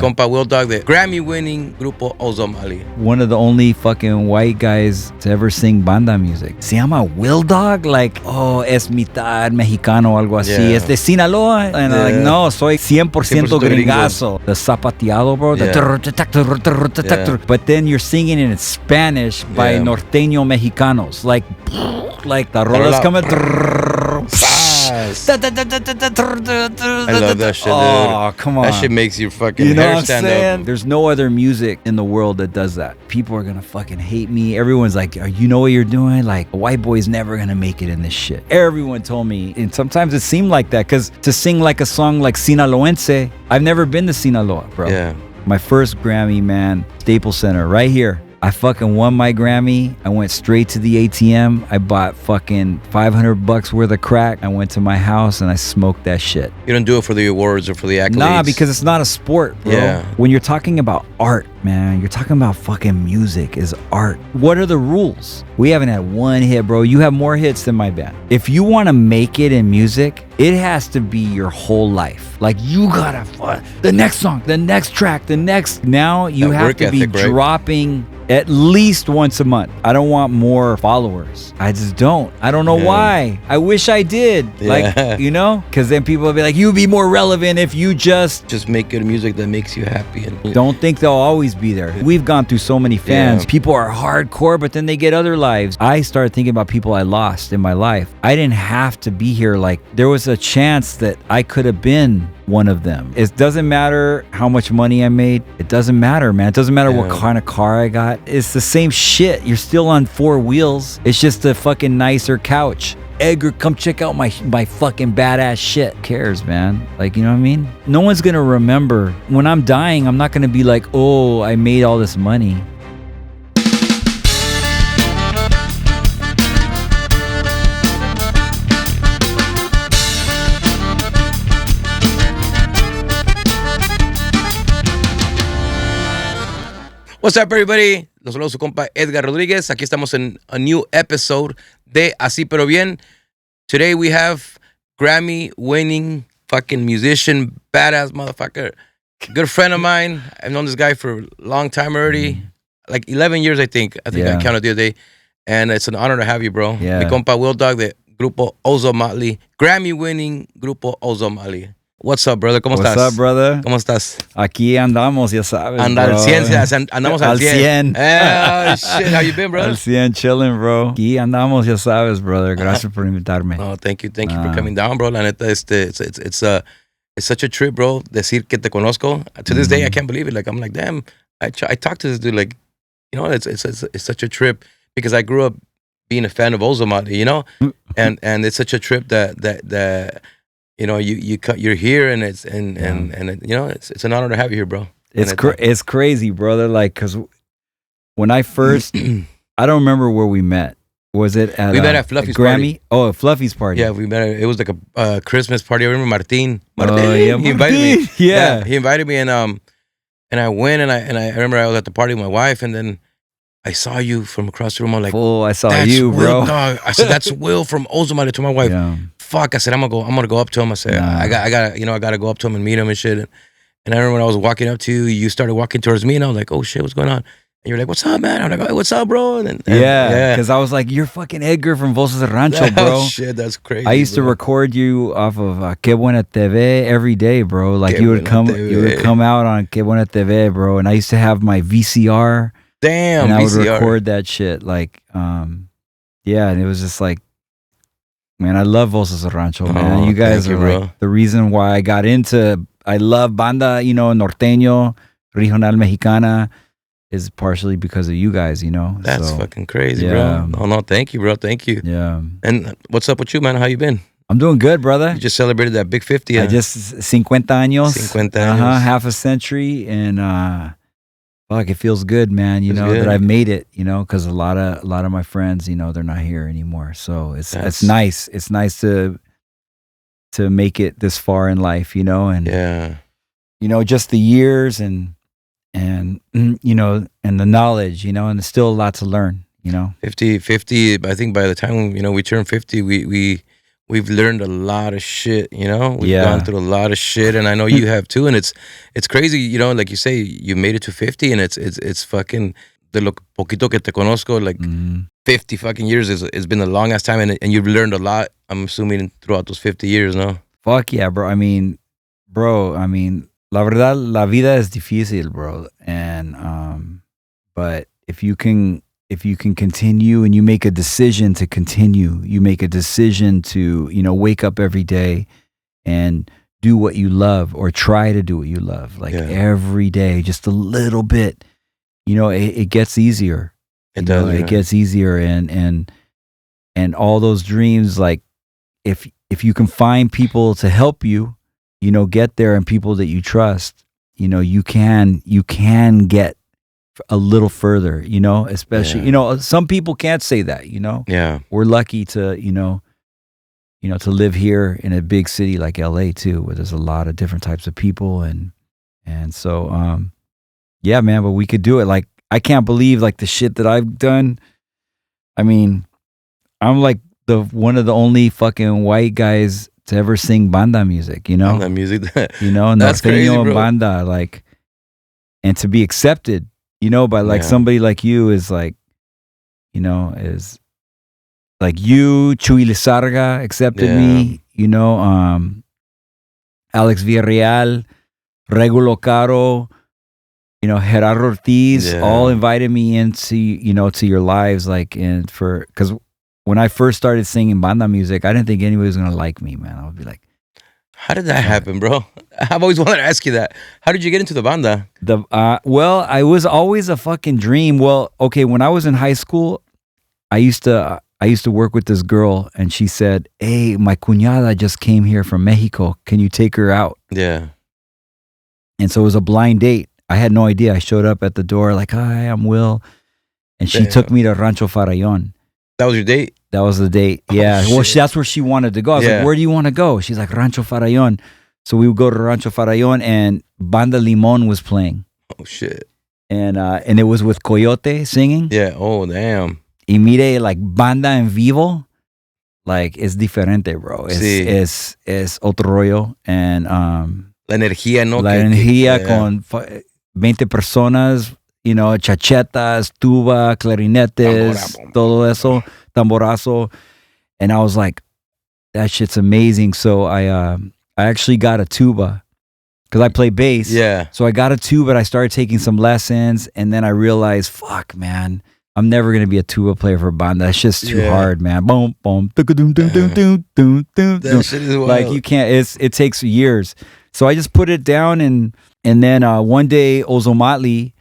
Compa Wil-Dog, the Grammy-winning grupo Ozomatli. One of the only fucking white guys to ever sing banda music. Se llama Wil-Dog, like, oh, es mitad mexicano, algo así. Yeah. Es de Sinaloa. And I'm like, no, soy 100% gringazo. The zapateado, bro. Yeah. The But then you're singing it in Spanish by norteño mexicanos. Like the rolas coming. I love that shit, dude. Oh, come on. That shit makes your fucking hair stand up. There's no other music in the world that does that. People are gonna fucking hate me. Everyone's like, you know what you're doing? Like, a white boy's never gonna make it in this shit. Everyone told me. And sometimes it seemed like that, because to sing like a song like Sinaloense, I've never been to Sinaloa, bro. Yeah. My first Grammy, man, Staples Center, right here. I fucking won my Grammy. I went straight to the ATM. I bought fucking $500 worth of crack. I went to my house and I smoked that shit. You don't do it for the awards or for the accolades? Nah, because it's not a sport, bro. Yeah. When you're talking about art, man, you're talking about fucking music is art. What are the rules? We haven't had one hit, bro. You have more hits than my band. If you want to make it in music, it has to be your whole life. Like, you gotta the next song, the next track, the next. Now you That have work to be ethic, right? dropping at least once a month. I don't want more followers. I just don't. I don't know why. I wish I did. Like, you know? Because then people will be like, you'd be more relevant if you just make good music that makes you happy. And don't think they'll always be there. We've gone through so many fans. People are hardcore, but then they get other lives. I started thinking about people I lost in my life. I didn't have to be here. Like, there was a chance that I could have been one of them. It doesn't matter how much money I made. It doesn't matter, man. It doesn't matter what kind of car I got. It's the same shit. You're still on four wheels. It's just a fucking nicer couch. Edgar, come check out my fucking badass shit. Who cares, man? Like, you know what I mean? No one's gonna remember. When I'm dying, I'm not gonna be like, oh, I made all this money. What's up, everybody? Los saludo su compa Edgar Rodríguez. Aquí estamos en a new episode de Así Pero Bien. Today we have Grammy-winning fucking musician, badass motherfucker, good friend of mine. I've known this guy for a long time already, like 11 years, I think. I counted the other day. And it's an honor to have you, bro. Yeah. Mi compa Wil-Dog, the grupo Ozomatli, Grammy-winning grupo Ozomatli. What's up, brother? ¿Cómo estás? What's up, brother? ¿Cómo estás? Aquí andamos, ya sabes, Al 100, andamos al 100. 100. Oh, shit. How you been, bro? Al 100, chilling, bro. Aquí andamos, ya sabes, brother. Gracias por invitarme. No, thank you for coming down, bro. La neta, it's such a trip, bro. Decir que te conozco. To this day, I can't believe it. Like, I'm like, damn. I talked to this dude, like, you know, it's such a trip because I grew up being a fan of Ozomatli, you know, and it's such a trip that you know, you're here, and it's and you know, it's an honor to have you here, bro. It's crazy, brother. Like, cause when I first, I don't remember where we met. Was it at we met at Fluffy's Grammy? party? Oh, at Fluffy's party. Yeah, we met. It was like a Christmas party. I remember Martin. Yeah, He invited me. Yeah, he invited me, and I went, and I remember I was at the party with my wife, and then I saw you from across the room. I'm like, oh, I saw that's you, bro. Wil-Dog. I said, that's Will from Ozomatli. To my wife, fuck. I said, I'm gonna go up to him. I said, I gotta go up to him and meet him and shit. And I remember when I was walking up to you, you started walking towards me, and I was like, oh shit, what's going on? And you're like, what's up, man? I'm like, hey, what's up, bro? And because I was like, you're fucking Edgar from Voces del Rancho, bro. Oh shit, that's crazy. I used to record you off of Que Buena TV every day, bro. Like, you would come out on Que Buena TV, bro. And I used to have my VCR. Damn, and I would VCR. record that shit, like, and it was just like, man, I love Voces del Rancho, man. You guys are like the reason why I got into. I love banda, you know, norteño, regional mexicana, is partially because of you guys, you know. That's fucking crazy, bro. No, thank you, bro. Thank you. Yeah. And what's up with you, man? How you been? I'm doing good, brother. You just celebrated that big 50. I just 50 años. 50 años. Half a century, and fuck, it feels good, man. You know that I've made it. You know, because a lot of my friends, you know, they're not here anymore. So it's nice. It's nice to make it this far in life. You know, and you know, just the years and you know, and the knowledge. You know, and there's still a lot to learn. You know, 50. I think by the time, you know, we turn 50, we we've learned a lot of shit, you know? We've Yeah. gone through a lot of shit, and I know you have too, and it's crazy, you know, like you say, you made it to 50, and it's fucking, de lo poquito que te conozco, like 50 fucking years it's been a long ass time, and you've learned a lot, I'm assuming, throughout those 50 years, no? Fuck yeah, bro. I mean, la verdad, la vida es difícil, bro. And but if you can continue and you make a decision to continue, you make a decision to, you know, wake up every day and do what you love, or try to do what you love, like every day, just a little bit, you know, it gets easier. It does. It gets easier, and all those dreams, like if you can find people to help you, you know, get there, and people that you trust, you know, you can get a little further, you know, especially, you know, some people can't say that, you know. Yeah. We're lucky to, you know, to live here in a big city like LA too, where there's a lot of different types of people, and so yeah, man, but we could do it. Like, I can't believe like the shit that I've done. I mean, I'm like one of the only fucking white guys to ever sing banda music, you know? Banda music. You know, That's crazy, norteño bro. banda, like, and to be accepted, you know, by like somebody like you is like, you know, is like you, Chuy Lizarga accepted me, you know, Alex Villarreal, Regulo Caro, you know, Gerardo Ortiz, all invited me into, you know, to your lives, like, and because when I first started singing banda music, I didn't think anybody was gonna like me, man. I would be like, how did that happen, bro? I've always wanted to ask you that. How did you get into the banda? Well, I was always a fucking dream. Well, okay, when I was in high school, I used to work with this girl, and she said, "Hey, my cuñada just came here from Mexico. Can you take her out?" Yeah. And so it was a blind date. I had no idea. I showed up at the door like, "Hi, I'm Will," and she took me to Rancho Farallon. That was your date? That was the date. Yeah. Oh, well, that's where she wanted to go. I was like, "Where do you want to go?" She's like, "Rancho Farallon." So we would go to Rancho Farallon, and Banda Limon was playing. Oh shit. And it was with Coyote singing. Yeah. Oh damn. Y mire, like, banda en vivo, like, es diferente, bro. Es otro rollo. And la energía, ¿no? La energía con 20 personas, you know, chachetas, tuba, clarinetes, todo eso, tamborazo. And I was like, that shit's amazing. So I actually got a tuba because I play bass. Yeah. So I got a tuba, and I started taking some lessons, and then I realized, fuck, man, I'm never gonna be a tuba player for banda. That's just too hard, man. Boom, boom, doom, doom, doom, doom, doom, doom. That shit is wild. Like, you can't. It takes years. So I just put it down, and then one day Ozomatli,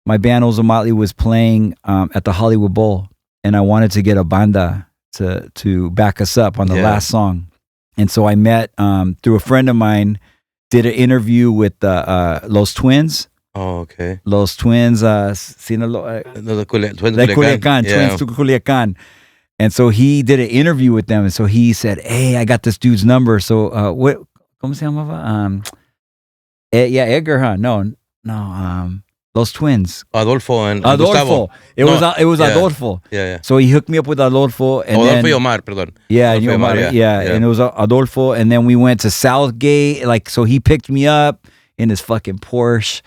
my band Ozomatli, was playing at the Hollywood Bowl, and I wanted to get a banda to back us up on the last song. And so I met through a friend of mine, did an interview with Los Twins. Oh, okay. Los Twins, Sinaloa, The Twins Culiacan, Twins to Culiacan. And so he did an interview with them, and so he said, "Hey, I got this dude's number." So what? ¿Cómo se llamaba? Edgar, huh? No. Los Twins. Adolfo and Adolfo. Gustavo. It was Adolfo. Yeah. So he hooked me up with Adolfo, and Adolfo then y Omar, perdón. Yeah, Adolfo y Omar, and it was Adolfo, and then we went to Southgate. Like, so he picked me up in his fucking Porsche.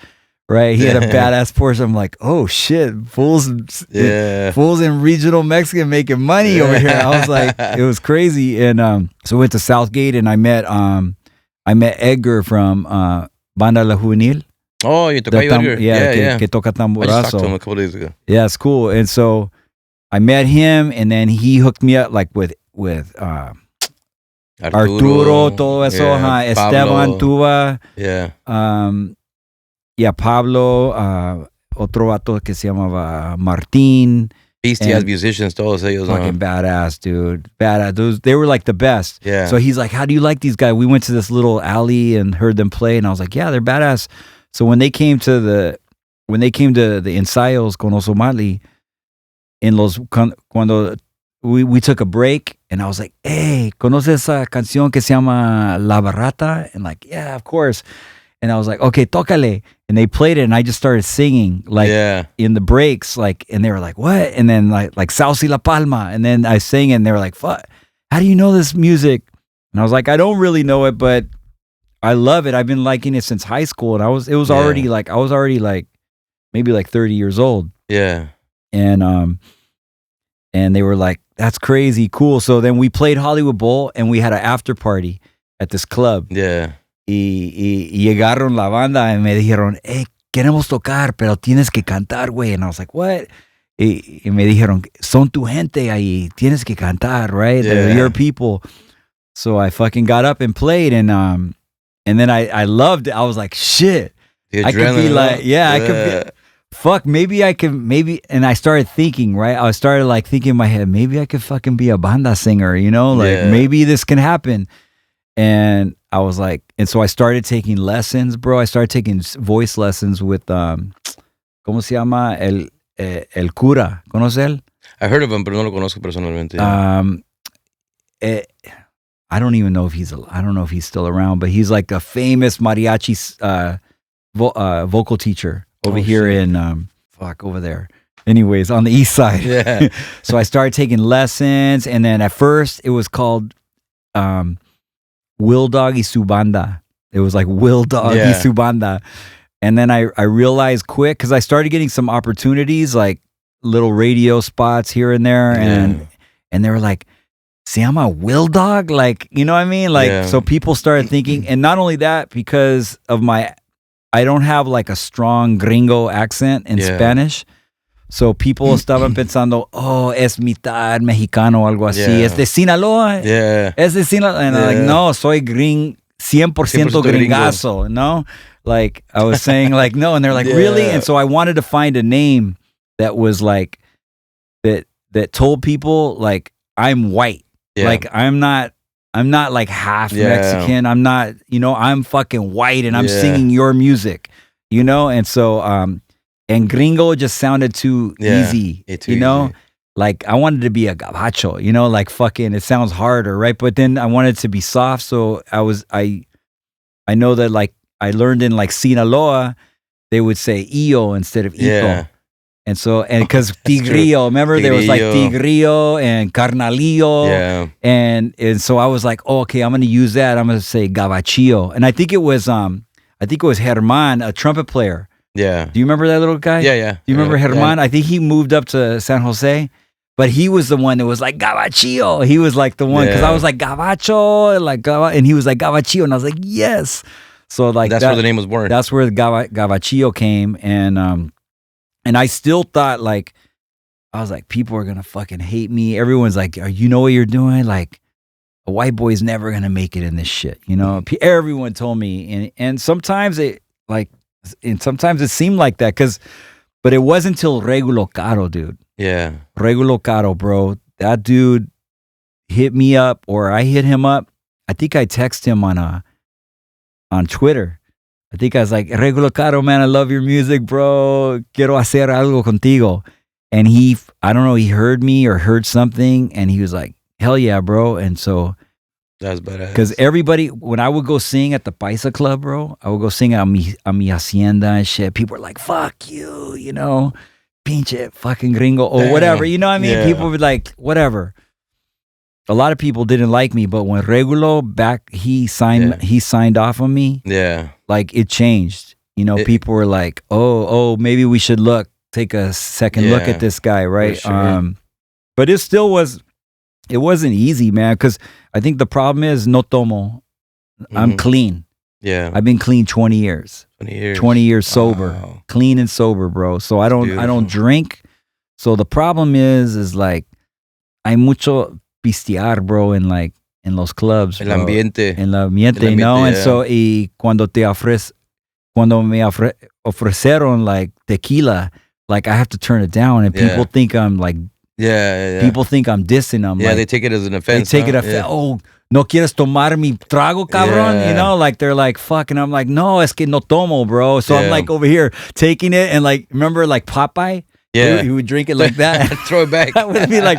Right, he had a badass Porsche. I'm like, oh shit, fools in regional Mexican making money over here. I was like, it was crazy. And so we went to Southgate, and I met Edgar from Banda La Juvenil. Oh, you took Edgar. Que toca tamborazo. I just talked to him a couple days ago. Yeah, it's cool. And so I met him, and then he hooked me up like with Arturo, todo eso, Esteban, tuba. Yeah, Pablo, otro vato que se llamaba Martín. Beastie-ass musicians, todos ellos. Fucking badass, dude. Badass. They were like the best. Yeah. So he's like, how do you like these guys? We went to this little alley and heard them play, and I was like, yeah, they're badass. So when they came to the ensayos con Ozomatli, cuando we took a break, and I was like, hey, ¿conoces esa canción que se llama La Barrata? And like, yeah, of course. And I was like, okay, tócale. And they played it, and I just started singing, like, in the breaks, like, and they were like, what? And then like Sauce y La Palma. And then I sang it, and they were like, fuck, how do you know this music? And I was like, I don't really know it, but I love it. I've been liking it since high school. And I was already like maybe like 30 years old. Yeah. And they were like, that's crazy, cool. So then we played Hollywood Bowl and we had an after party at this club. Yeah. Y llegaron la banda y me dijeron, queremos tocar, pero tienes que cantar, güey. And I was like, what? Y me dijeron, son tu gente ahí, tienes que cantar, right? Yeah. They're your people. So I fucking got up and played, and then I loved it. I was like, shit. I could be like, I could be, fuck, maybe, and I started thinking, right? I started like thinking in my head, maybe I could fucking be a banda singer, you know? Like, maybe this can happen. And I was like, and so I started taking lessons, bro. I started taking voice lessons with, ¿cómo se llama? El cura. ¿Conoce él? I heard of him, pero no lo conozco personalmente. I don't even know if I don't know if he's still around, but he's like a famous mariachi vocal teacher over here in over there. Anyways, on the east side. Yeah. So I started taking lessons, and then at first it was called Wil-Dog y su banda. It was like Wil-Dog y su banda. And then I realized quick, because I started getting some opportunities, like little radio spots here and there, and they were like, se llama Wil-Dog? Like, you know what I mean? Like, so people started thinking, and not only that, because of I don't have like a strong gringo accent in Spanish. So people estaban pensando, es mitad mexicano o algo así. Es de Sinaloa. Es de Sinaloa. And I'm like, no, soy 100% gringazo, no? Like, I was saying, like, no. And they're like, really? And so I wanted to find a name that was like, that told people, like, I'm white. Like, I'm not like half Mexican. I'm not, I'm fucking white and I'm singing your music, And so, and gringo just sounded too easy, Easy. Like, I wanted to be a Gavachillo, like fucking, it sounds harder, right? But then I wanted to be soft. So I know that, like, I learned in like Sinaloa, they would say Io instead of Ito. Yeah. And so, and because Tigrillo, remember there was like Tigrillo and Carnalillo. Yeah. And so I was like, okay, I'm going to use that. I'm going to say Gavachillo. And I think it was Herman, a trumpet player. Yeah. Do you remember that little guy? Yeah. Do you remember Herman? I think he moved up to San Jose, but he was the one that was like Gavachillo. He was like the one, because I was like Gavacho, and he was like Gavachillo. And I was like, yes. So like that's where the name was born. That's where Gavachillo came. And I still thought, like, I was like, people are going to fucking hate me. Everyone's like, you know what you're doing? Like, a white boy's never going to make it in this shit. Everyone told me. And sometimes sometimes it seemed like that. But it wasn't until Regulo Caro, dude. Yeah. Regulo Caro, bro. That dude hit me up, or I hit him up. I think I texted him on Twitter. I think I was like, Regulo Caro, man, I love your music, bro. Quiero hacer algo contigo. And he heard me or heard something, and he was like, hell yeah, bro. And so, that's badass. Because everybody, when I would go sing at the Paisa Club, bro, I would go sing a mi hacienda and shit. People were like, fuck you, pinche fucking gringo, or whatever. You know what I mean? Yeah. People would like, whatever. A lot of people didn't like me, but when Regulo he signed off on me. Yeah. Like, it changed. People were like, oh, maybe we should take a second look at this guy, right? Sure. But it wasn't easy, man, because I think the problem is no tomo. I'm clean. Yeah. I've been clean 20 years. 20 years sober. Wow. Clean and sober, bro. So I don't drink. So the problem is like, hay mucho pistear, bro, in los clubs. El ambiente. En el ambiente, And so, y cuando me ofrecieron like tequila, like, I have to turn it down, and people think I'm like, people think I'm dissing them. Yeah, like, they take it as an offense. They take it as, oh, no quieres tomar mi trago, cabrón? Like, they're like, fuck, and I'm like, no, es que no tomo, bro. So I'm like over here taking it, and like, remember like Popeye? Yeah. He would drink it like that. Throw it back. I would be like,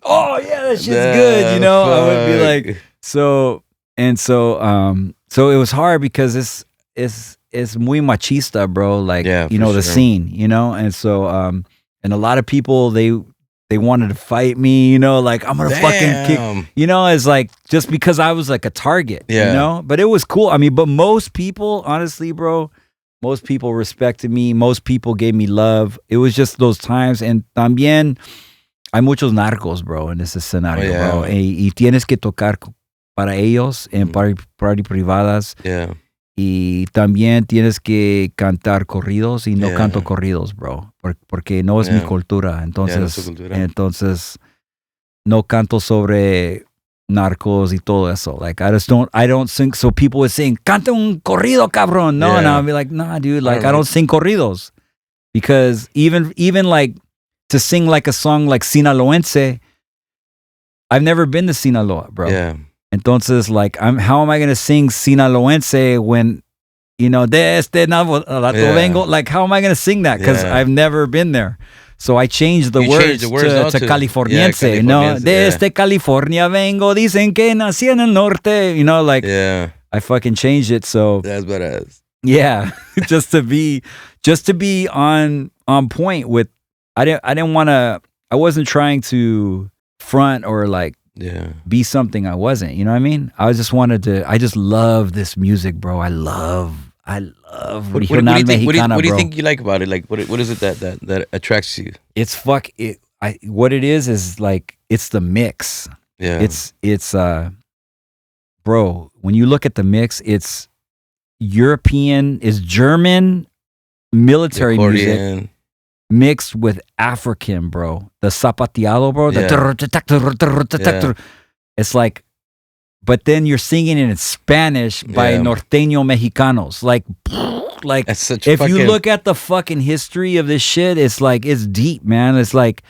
oh yeah, that shit's good, Fuck. I would be like, so it was hard because it's muy machista, bro. Like, the sure. scene, And so, and a lot of people, they they wanted to fight me, you know, like I'm gonna fucking kick, you know, it's like just because I was like a target, you know. But it was cool. I mean, but most people, honestly, bro, most people respected me. Most people gave me love. It was just those times. And también hay muchos narcos, bro, en ese escenario, bro. Y tienes que tocar para ellos en party privadas. Yeah. Y también tienes que cantar corridos y no canto corridos, bro, porque no es mi cultura. Entonces, no es tu cultura. Entonces no canto sobre narcos y todo eso. Like I don't sing. So people would sing, canta un corrido, cabrón. No, and I'll be like, nah, dude. Like I don't sing corridos because even like to sing like a song like Sinaloense, I've never been to Sinaloa, bro. Yeah. Entonces, like, how am I gonna sing Sinaloense when, you know, de este navato vengo? Like, how am I gonna sing that? Because I've never been there. So I changed the words to Californiense. You know, de este California vengo. Dicen que nací en el norte. You know, like, I fucking changed it. So that's badass. Yeah, just to be on point with. I wasn't trying to front or like. Be something I wasn't, you know what I mean? I just love this music, bro. I love regional mexicana, what do you think you like about it? Like, what is it that attracts you? It's what it is like, it's the mix. Yeah. It's bro, when you look at the mix, it's European, it's German military music. Mixed with African, bro. The zapateado, bro. It's like, but then you're singing it in Spanish by norteño mexicanos. Like if you look at the fucking history of this shit, it's like, it's deep, man. It's like,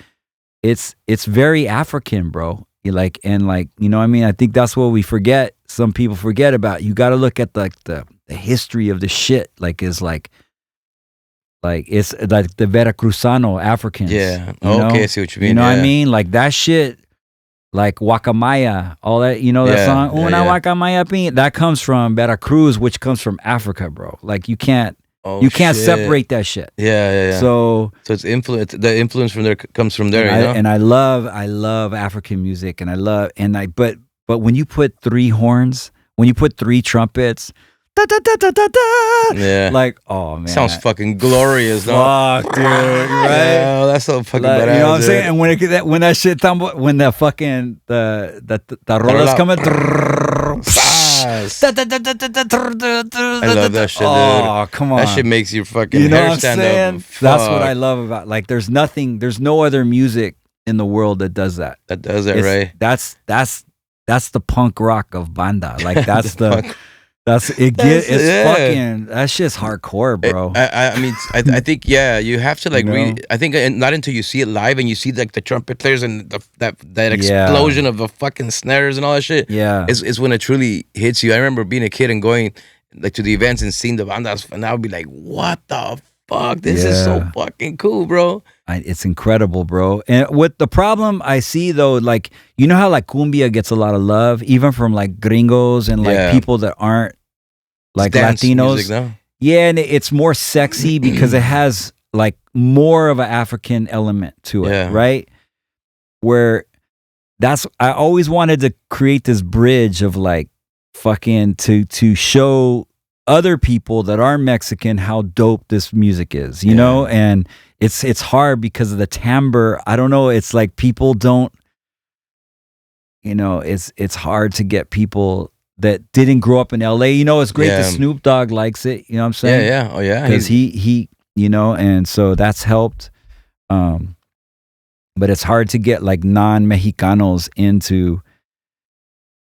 it's very African, bro. Like, and like, you know what I mean? I think that's what we forget. Some people forget about. You got to look at the history of the shit. Like, it's like it's like the Veracruzano Africans. Yeah. Okay, I see what you mean. You know what I mean? Like that shit, like Guacamaya, all that, you know that song? Una Guacamaya Pin? That comes from Veracruz, which comes from Africa, bro. Like you can't separate that shit. Yeah. So it's influence. The influence from there comes from there, you know? And I love African music, but when you put three horns, when you put three trumpets, like, oh man, sounds fucking glorious, though. Fuck, dude, right? Yeah, that's so fucking badass. You know what I'm saying? And when that shit when the fucking the rolas coming, I love that shit, dude. Oh, come on, that shit makes your fucking hair stand up. That's what I love about. Like, there's no other music in the world that does that. That does it, right? That's the punk rock of banda. Like that's fucking, that shit's hardcore, bro. I mean, I think you have to like really. I think not until you see it live and you see like the trumpet players and that explosion of the fucking snares and all that shit. Yeah, is when it truly hits you. I remember being a kid and going like to the events and seeing the bandas, and I would be like, "What the fuck? This is so fucking cool, bro." It's incredible, bro. And what the problem I see though, like, you know how like cumbia gets a lot of love, even from like gringos and like people that aren't like Latinos. Music, no? Yeah, and it's more sexy because it has like more of an African element to it, right? Where I always wanted to create this bridge of like fucking to show other people that are Mexican how dope this music is, you know? And it's hard because of the timbre. I don't know, it's like people don't, you know, it's hard to get people that didn't grow up in LA. You know, it's great that Snoop Dogg likes it, you know what I'm saying? Yeah. Oh yeah. Because he you know, and so that's helped. But it's hard to get like non-Mexicanos into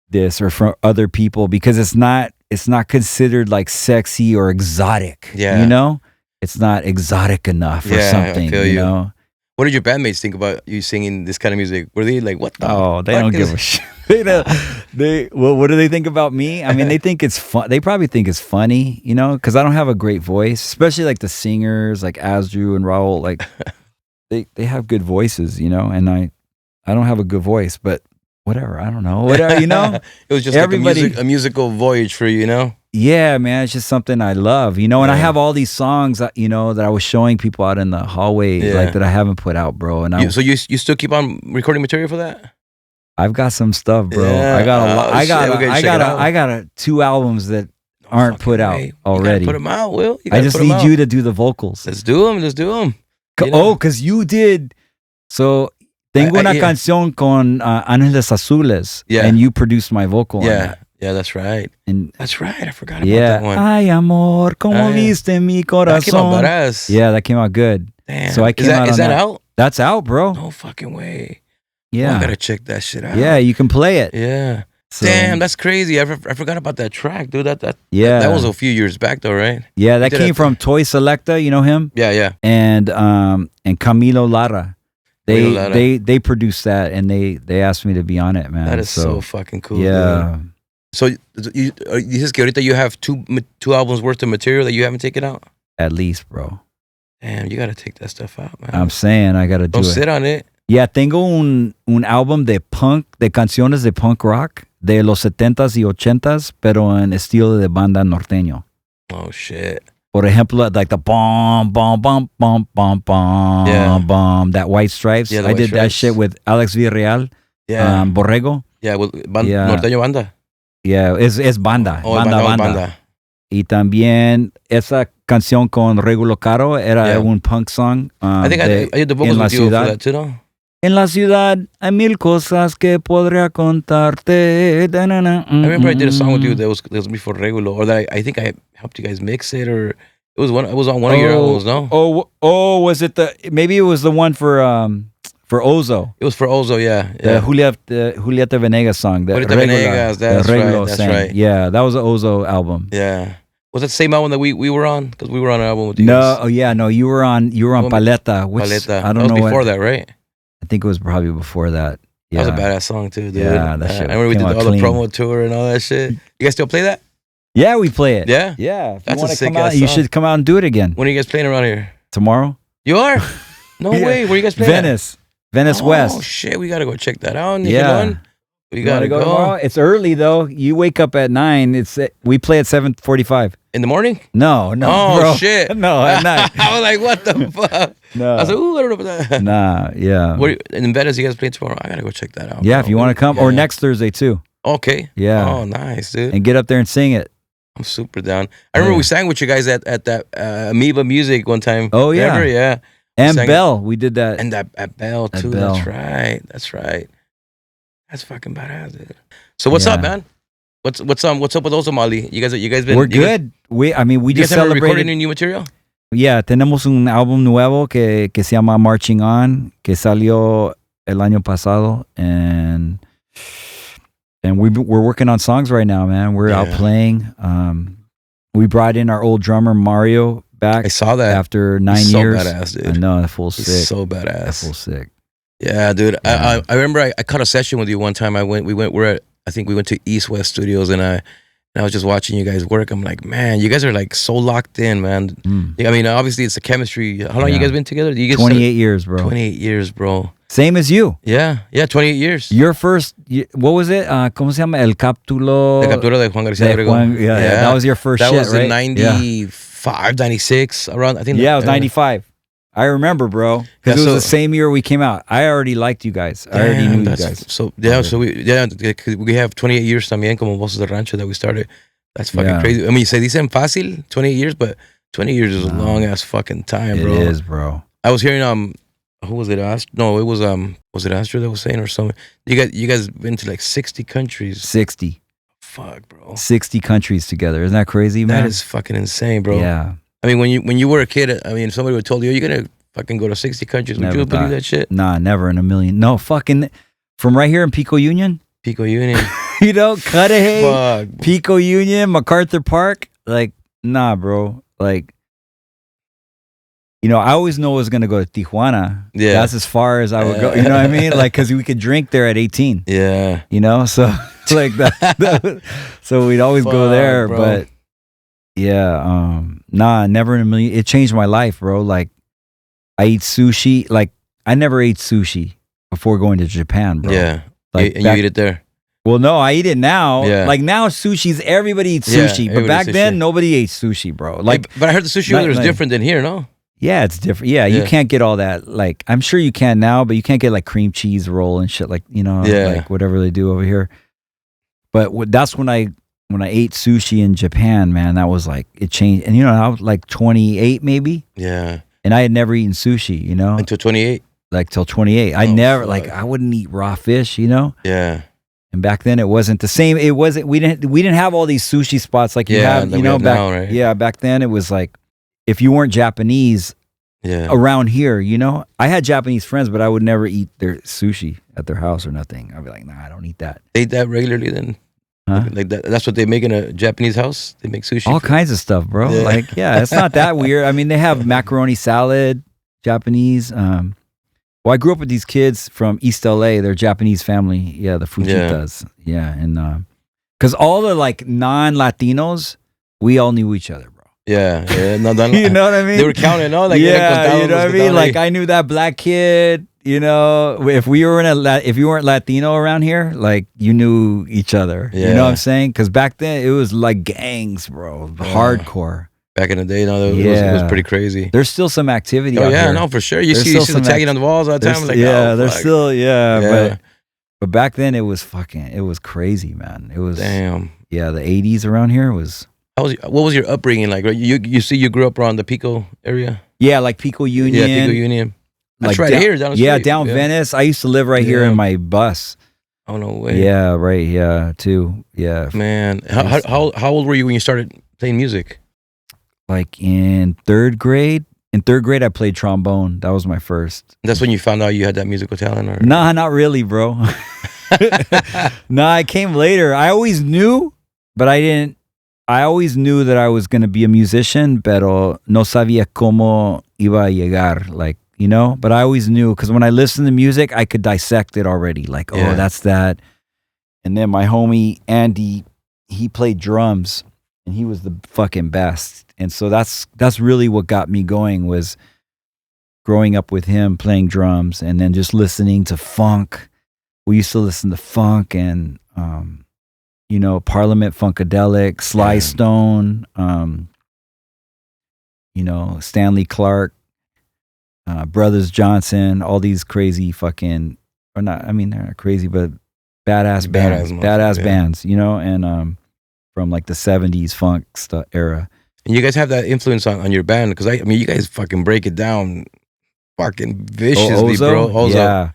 this or from other people because it's not considered like sexy or exotic. Yeah. You know? It's not exotic enough or something. I feel you know? What did your bandmates think about you singing this kind of music? Were they like, what the Oh, they don't give a shit. What do they think about me? I mean, they think it's fun. They probably think it's funny, you know, because I don't have a great voice, especially like the singers like Asdru and Raul. Like they have good voices, you know, and I don't have a good voice, but whatever. I don't know. Whatever, you know. It was just like a musical voyage for you, you know. Yeah, man, it's just something I love, and I have all these songs, that I was showing people out in the hallway, like that I haven't put out, bro. And so you still keep on recording material for that? I've got some stuff, bro. Yeah. I got a lot. I got 2 albums that aren't put out already. Put them out, Will. I just need you to do the vocals. Let's do them. Oh, because you did. So, tengo una canción con Ángeles Azules, and you produced my vocal on that. Yeah, that's right. And that's right. I forgot about that one. Ay, amor, como viste mi corazón. That came out badass. Yeah, that came out good. Damn. So I came out on that. Is that out? That's out, bro. No fucking way. Yeah. Well, I gotta check that shit out. Yeah, you can play it. Yeah. So, damn, that's crazy. I forgot about that track, dude. That was a few years back though, right? Yeah, that came from Toy Selecta, you know him? Yeah. And Camilo Lara. They produced that, and they asked me to be on it, man. That is so fucking cool. Yeah. Dude. So you dices que ahorita you have two albums worth of material that you haven't taken out? At least, bro. Damn, you gotta take that stuff out, man. I'm saying I gotta do it. Don't sit on it. Yeah, tengo un álbum de canciones de punk rock de los 70s y 80s, pero en estilo de banda norteño. Oh shit. Por ejemplo, like the bomb, bomb, bomb, bomb, bomb, bomb, bomb, that White Stripes. Yeah, I did that shit with Alex Villarreal. Yeah. Borrego. Yeah, with norteño banda. Yeah, es banda. Oh, banda. Y también esa canción con Regulo Caro era un punk song. I think I did the vocals with you for that too, no? En la ciudad hay mil cosas que podría contarte. I remember I did a song with you that was before Regulo, or that I think I helped you guys mix it, or it was on one of your albums, no? Was it maybe it was the one for Ozo. It was for Ozo, yeah. The Julieta Venegas song. Julieta Venegas, that's right. Yeah, that was an Ozo album. Yeah. Was that the same album that we were on? Because we were on an album with you. No, you were on Paleta. Paleta. I don't know. That was before that, right? I think it was probably before that. Yeah. That was a badass song too, dude. Yeah, that shit. I remember we did all the promo tour and all that shit. You guys still play that? Yeah, we play it. Yeah? Yeah. If that's you a sick ass song. You should come out and do it again. When are you guys playing around here? Tomorrow. You are? No way. Where are you guys playing? Venice West. Oh shit, we gotta go check that out. Yeah. We gotta go tomorrow. It's early though. You wake up at 9. We play at 7:45 in the morning. No, oh bro. Shit. No, at 9. I was like, what the fuck? No. I was like, ooh, I don't know about that. Nah, yeah. In Venice, you guys play tomorrow? I gotta go check that out. Yeah, if you want to come, or next Thursday too. Okay. Yeah. Oh, nice, dude. And get up there and sing it. I'm super down. I remember we sang with you guys at that Amoeba Music one time. Oh yeah, remember? Yeah. And Bell, we did that. And at Bell too. Bell. That's right. That's fucking badass, dude. So what's up, man? What's up with Ozomatli? You guys been? We're good. We just celebrated. Recording new material. Yeah, tenemos un álbum nuevo que se llama Marching On, que salió el año pasado, and we're working on songs right now, man. We're out playing. We brought in our old drummer Mario back. I saw that after 9 He's years. So badass, dude. I know, that fool's sick. He's so badass. That fool's sick. Yeah, dude. Yeah. I remember I caught a session with you one time. I went to East West Studios, and I was just watching you guys work. I'm like, man, you guys are like so locked in, man. I mean, obviously it's the chemistry. How long you guys been together? You guys 28 years, bro. 28 years, bro. Same as you. Yeah, 28 years. Your first, what was it? ¿Cómo se llama? El capítulo. El capítulo de Juan García Abrego. Yeah, that was your first shit, right? That was in 95, 96, around, I think. Yeah, it was 95. I remember, bro, because it was the same year we came out. I already liked you guys. I already knew you guys. So we have 28 years también como Voces del Rancho that we started. That's fucking crazy. I mean, se dicen fácil 28 years, but 20 years is a long ass fucking time, bro. It is, bro. I was hearing who was it? No, it was it Astro that was saying or something? You guys been to like 60 countries. 60. Fuck, bro. 60 countries together. Isn't that crazy, man? That is fucking insane, bro. Yeah. I mean, when you were a kid, I mean, if somebody would told you, you're gonna fucking go to 60 countries, would you believe that shit? Nah, never in a million. No, fucking from right here in Pico Union. You know, Cudahy, Pico Union, MacArthur Park. Like, nah, bro. Like, you know, I always know I was gonna go to Tijuana. Yeah, that's as far as I would go. You know what I mean? Like, because we could drink there at 18. Yeah, you know, so like that so we'd always go there, bro. But yeah, nah, never in a million. It changed my life, bro. Like, I eat sushi. Like, I never ate sushi before going to Japan, bro. Yeah, like and you eat it there. Well, no, I eat it now. Yeah. Like now, sushi's everybody eats Yeah, sushi, but everybody back eats then sushi. nobody ate sushi, bro. Like, but I heard the sushi Not over there is like- different than here, no? yeah, it's different. Yeah, you Yeah. can't get all that. Like, I'm sure you can now, but you can't get like cream cheese roll and shit. Like, Yeah. like whatever they do over here. But that's when I ate sushi in Japan, man. That was like it changed. And I was like 28 maybe, Yeah. and I had never eaten sushi. Until 28? Like till 28. I Oh, never fuck. like I wouldn't eat raw fish. Yeah. And back then it wasn't the same. It wasn't. We didn't have all these sushi spots like you Yeah, have. that we have back now, right? yeah, back then it was like if you weren't Japanese Yeah. around here, I had Japanese friends, but I would never eat their sushi at their house or nothing. I'd be like, nah, I don't eat that. They eat that regularly then? Huh? Like that. That's what they make in a Japanese house? They make sushi? All kinds of stuff, bro. Yeah. Like, yeah, it's not that weird. I mean, they have macaroni salad, Japanese. Well, I grew up with these kids from East LA. They're Japanese family. Yeah, the Fujitas. Yeah, and because all the like non-Latinos, we all knew each other, bro. Yeah. No, You know what I mean? They were counting, no? Like, yeah, you know what I mean? contados. Like I knew that black kid. If we were if you weren't Latino around here, like you knew each other. You know what I'm saying? Because back then it was like gangs, bro, hardcore. Back in the day, it was pretty crazy. There's still some activity. Oh out yeah, here. no, for sure. You There's see still the some tagging on the walls all the time. Like, there's fuck. still Yeah. but back then it was crazy, man. It was Damn. Yeah, the 80s around here was. What was your upbringing like? Right? You grew up around the Pico area? Yeah, like Pico Union. Yeah, Pico Union. That's Like right down, here, down the street. Yeah, down Venice. I used to live right here Yeah. in my bus. Oh no way. Yeah, right. Yeah, too. Yeah. Man, how old were you when you started playing music? Like in third grade. In third grade, I played trombone. That was my first. That's when you found out you had that musical talent, or? Nah, not really, bro. Nah, it came later. I always knew, but I didn't. I always knew that I was going to be a musician, pero no sabía cómo iba a llegar. Like, but I always knew because when I listened to music, I could dissect it already. Like, Yeah. oh, that's that. And then my homie Andy, he played drums, and he was the fucking best. And so that's really what got me going, was growing up with him playing drums and then just listening to funk. We used to listen to funk and, Parliament Funkadelic, Sly Yeah. Stone, Stanley Clark, Brothers Johnson, all these crazy fucking, or not, I mean, they're not crazy, but badass bands, yeah. bands, and from like the 70s funk era. And you guys have that influence on your band, because I mean, you guys fucking break it down fucking viciously, bro. Ozo. Yeah.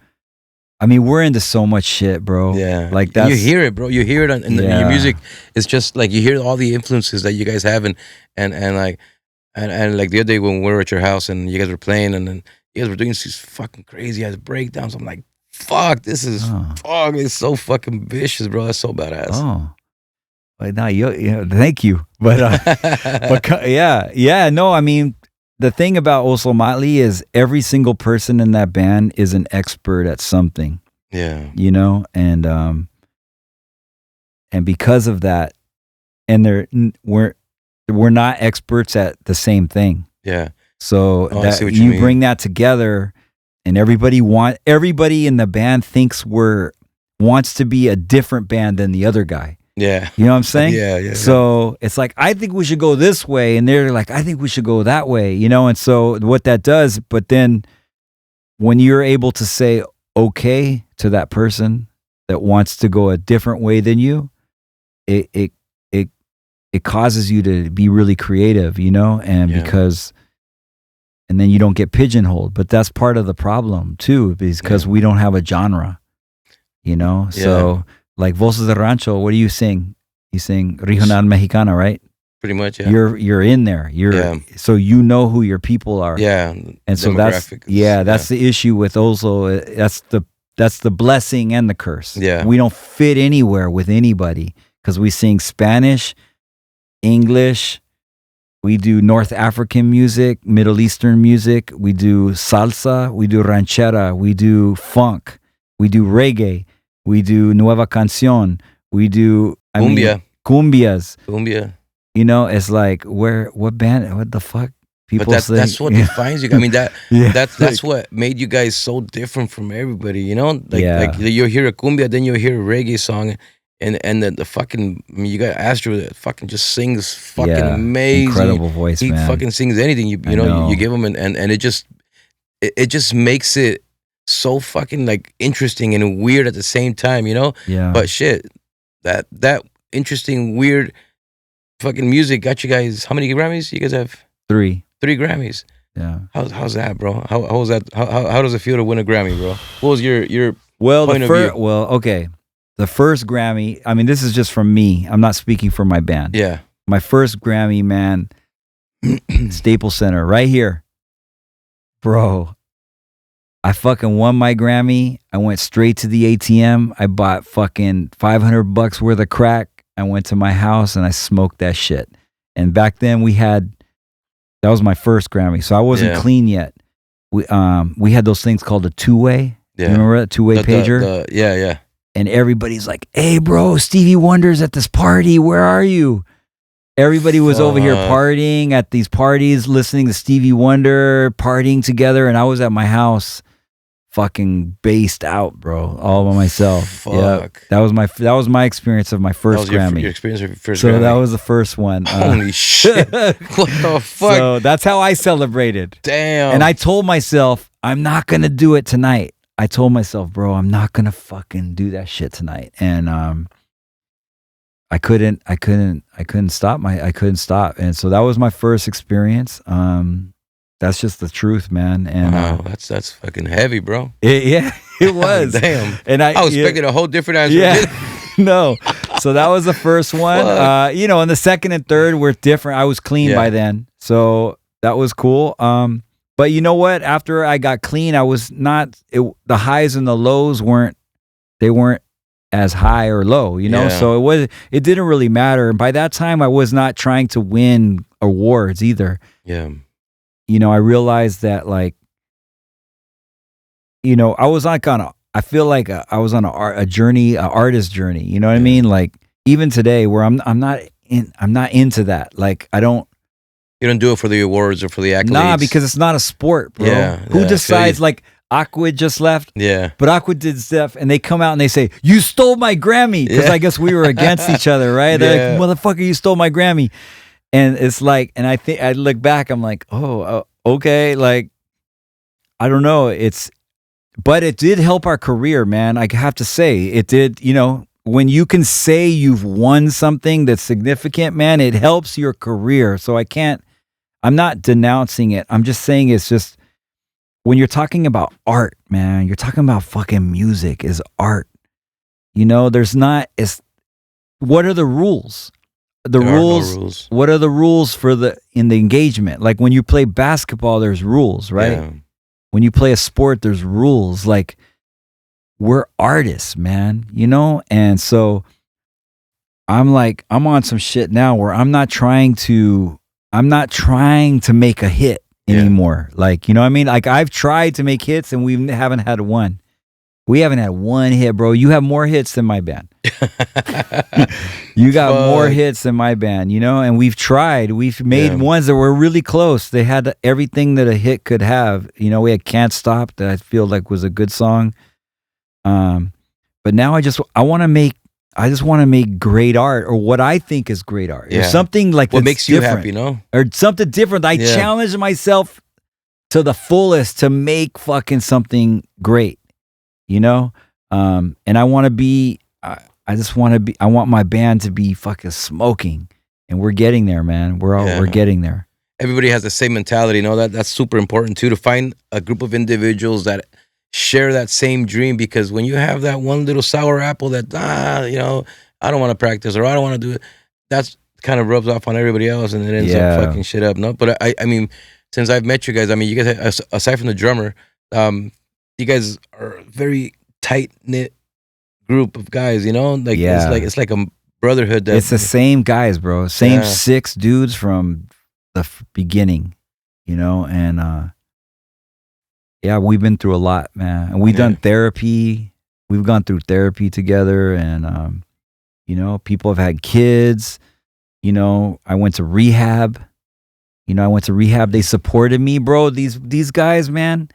I mean, we're into so much shit, bro. Yeah. Like And that's. you hear it, bro. You hear it in your music. It's just like you hear all the influences that you guys have, and like like the other day when we were at your house and you guys were playing, and then you guys were doing these fucking crazy ass breakdowns. I'm like, fuck, this is it's so fucking vicious, bro. That's so badass. Oh. Like, no, thank you. But, no, I mean, the thing about Ozomatli is every single person in that band is an expert at something. Yeah. And because of that, and we're not experts at the same thing. Yeah. So I that see what you mean. bring that together, and everybody in the band wants to be a different band than the other guy. Yeah. You know what I'm saying? Yeah. So it's like, I think we should go this way. And they're like, I think we should go that way, And so what that does, but then when you're able to say okay to that person that wants to go a different way than you, it causes you to be really creative, And because, and then you don't get pigeonholed. But that's part of the problem too, because we don't have a genre, So like Voces del Rancho, what do you sing? You sing Regional Mexicano, right? Pretty much, yeah. You're in there. So you know who your people are. Yeah. And so that's the issue with Ozo. That's the blessing and the curse. Yeah. We don't fit anywhere with anybody because we sing Spanish, English, we do North African music, Middle Eastern music, we do salsa, we do ranchera, we do funk, we do reggae, we do nueva canción, we do cumbias. Cumbia. It's like what band? What the fuck? People but that's what defines you. I mean that's what made you guys so different from everybody. Like you'll hear a cumbia, then you'll hear a reggae song, and the fucking, I mean, you got Astro that fucking just sings fucking amazing, incredible voice, he man. fucking sings anything you know. You give him and it just makes it so fucking like interesting and weird at the same time, you know. Yeah. But shit, that interesting weird fucking music got you guys how many Grammys? You guys have 3 Grammys. Yeah. How's that, bro? How was that? How does it feel to win a Grammy, bro? What was your point of view? Well, okay. The first Grammy, I mean, this is just from me. I'm not speaking for my band. Yeah. My first Grammy, man, Staples Center, right here. Bro, I fucking won my Grammy. I went straight to the ATM. I bought fucking $500 worth of crack. I went to my house and I smoked that shit. And back then that was my first Grammy. So I wasn't clean yet. We had those things called a two-way. Yeah. You remember that two-way pager? Yeah. And everybody's like, hey, bro, Stevie Wonder's at this party. Where are you? Everybody was over here partying at these parties, listening to Stevie Wonder, partying together. And I was at my house fucking based out, bro, all by myself. Fuck. Yeah, that was my experience of my first Grammy. Your experience of your first so Grammy. That was the first one. Holy shit. What the fuck? So that's how I celebrated. Damn. And I told myself, I'm not going to do it tonight. I told myself, bro, I'm not going to fucking do that shit tonight. And I couldn't stop. I couldn't stop. And so that was my first experience. That's just the truth, man. And wow, that's fucking heavy, bro. It was. Damn. And I was expecting a whole different answer. Yeah. No. So that was the first one. And the second and third were different. I was clean by then. So that was cool. But you know what? After I got clean, I was not the highs and the lows weren't as high or low, you know? Yeah. So it didn't really matter. And by that time I was not trying to win awards either. Yeah. You know, I realized that like, you know, I was like I feel like I was on a journey, an artist journey. You know what I mean? Like even today, where I'm not into that. Like you don't do it for the awards or for the accolades. Nah, because it's not a sport, bro. Yeah, Who decides? Like Aqua just left. Yeah, but Aqua did stuff, and they come out and they say, "You stole my Grammy," because I guess we were against each other, right? They're like, "Motherfucker, you stole my Grammy." And it's like, and I think I look back, I'm like, oh, okay, like I don't know. But it did help our career, man. I have to say, it did. You know, when you can say you've won something that's significant, man, it helps your career. So I'm not denouncing it. I'm just saying it's just when you're talking about art, man, you're talking about fucking music is art. You know, what are the rules? There are no rules. What are the rules in the engagement? Like when you play basketball, there's rules, right? Yeah. When you play a sport, there's rules. Like we're artists, man, you know? And so I'm on some shit now where I'm not trying to make a hit anymore. Like, you know what I mean? Like I've tried to make hits and we haven't had one. We haven't had one hit, bro. You have more hits than my band. You got more hits than my band, you know? And we've tried. We've made ones that were really close. They had everything that a hit could have. You know, we had Can't Stop that I feel like was a good song. But now I just want to make great art, or what I think is great art. Yeah. Or something like what makes you happy, you know? Or something different. I challenge myself to the fullest to make fucking something great. You know? And I want to be, I want my band to be fucking smoking. And we're getting there, man. We're getting there. Everybody has the same mentality, you know? That's super important too, to find a group of individuals that share that same dream, because when you have that one little sour apple that, you know, I don't want to practice or I don't want to do it, that's kind of rubs off on everybody else and it ends up fucking shit up. No, but I mean, since I've met you guys, I mean, you guys, aside from the drummer, you guys are a very tight knit group of guys, you know, like it's like a brotherhood. It's the same guys, bro. Same 6 dudes from the beginning, you know, and we've been through a lot, man, and we've done therapy. We've gone through therapy together, and you know, people have had kids. You know, I went to rehab. They supported me, bro. These guys, man.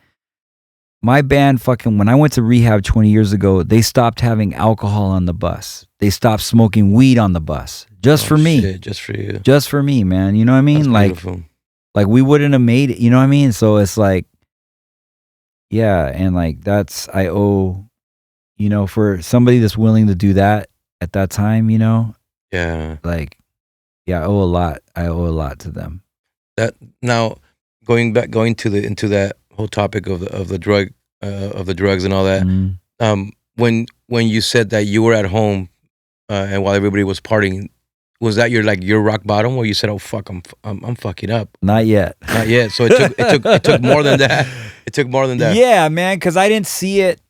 my band fucking, when I went to rehab 20 years ago, they stopped having alcohol on the bus. They stopped smoking weed on the bus. Just for me. Shit, just for you. Just for me, man. You know what I mean? That's like we wouldn't have made it, you know what I mean? So it's like, yeah, and like that's, I owe, you know, for somebody that's willing to do that at that time, you know? Yeah. Like, yeah, I owe a lot. I owe a lot to them. That now going into that whole topic of the drugs and all that. Mm. When you said that you were at home and while everybody was partying, was that your rock bottom where you said, "Oh fuck, I'm fucking up"? Not yet. Not yet. So it took more than that. It took more than that. Yeah, man, because I didn't see it.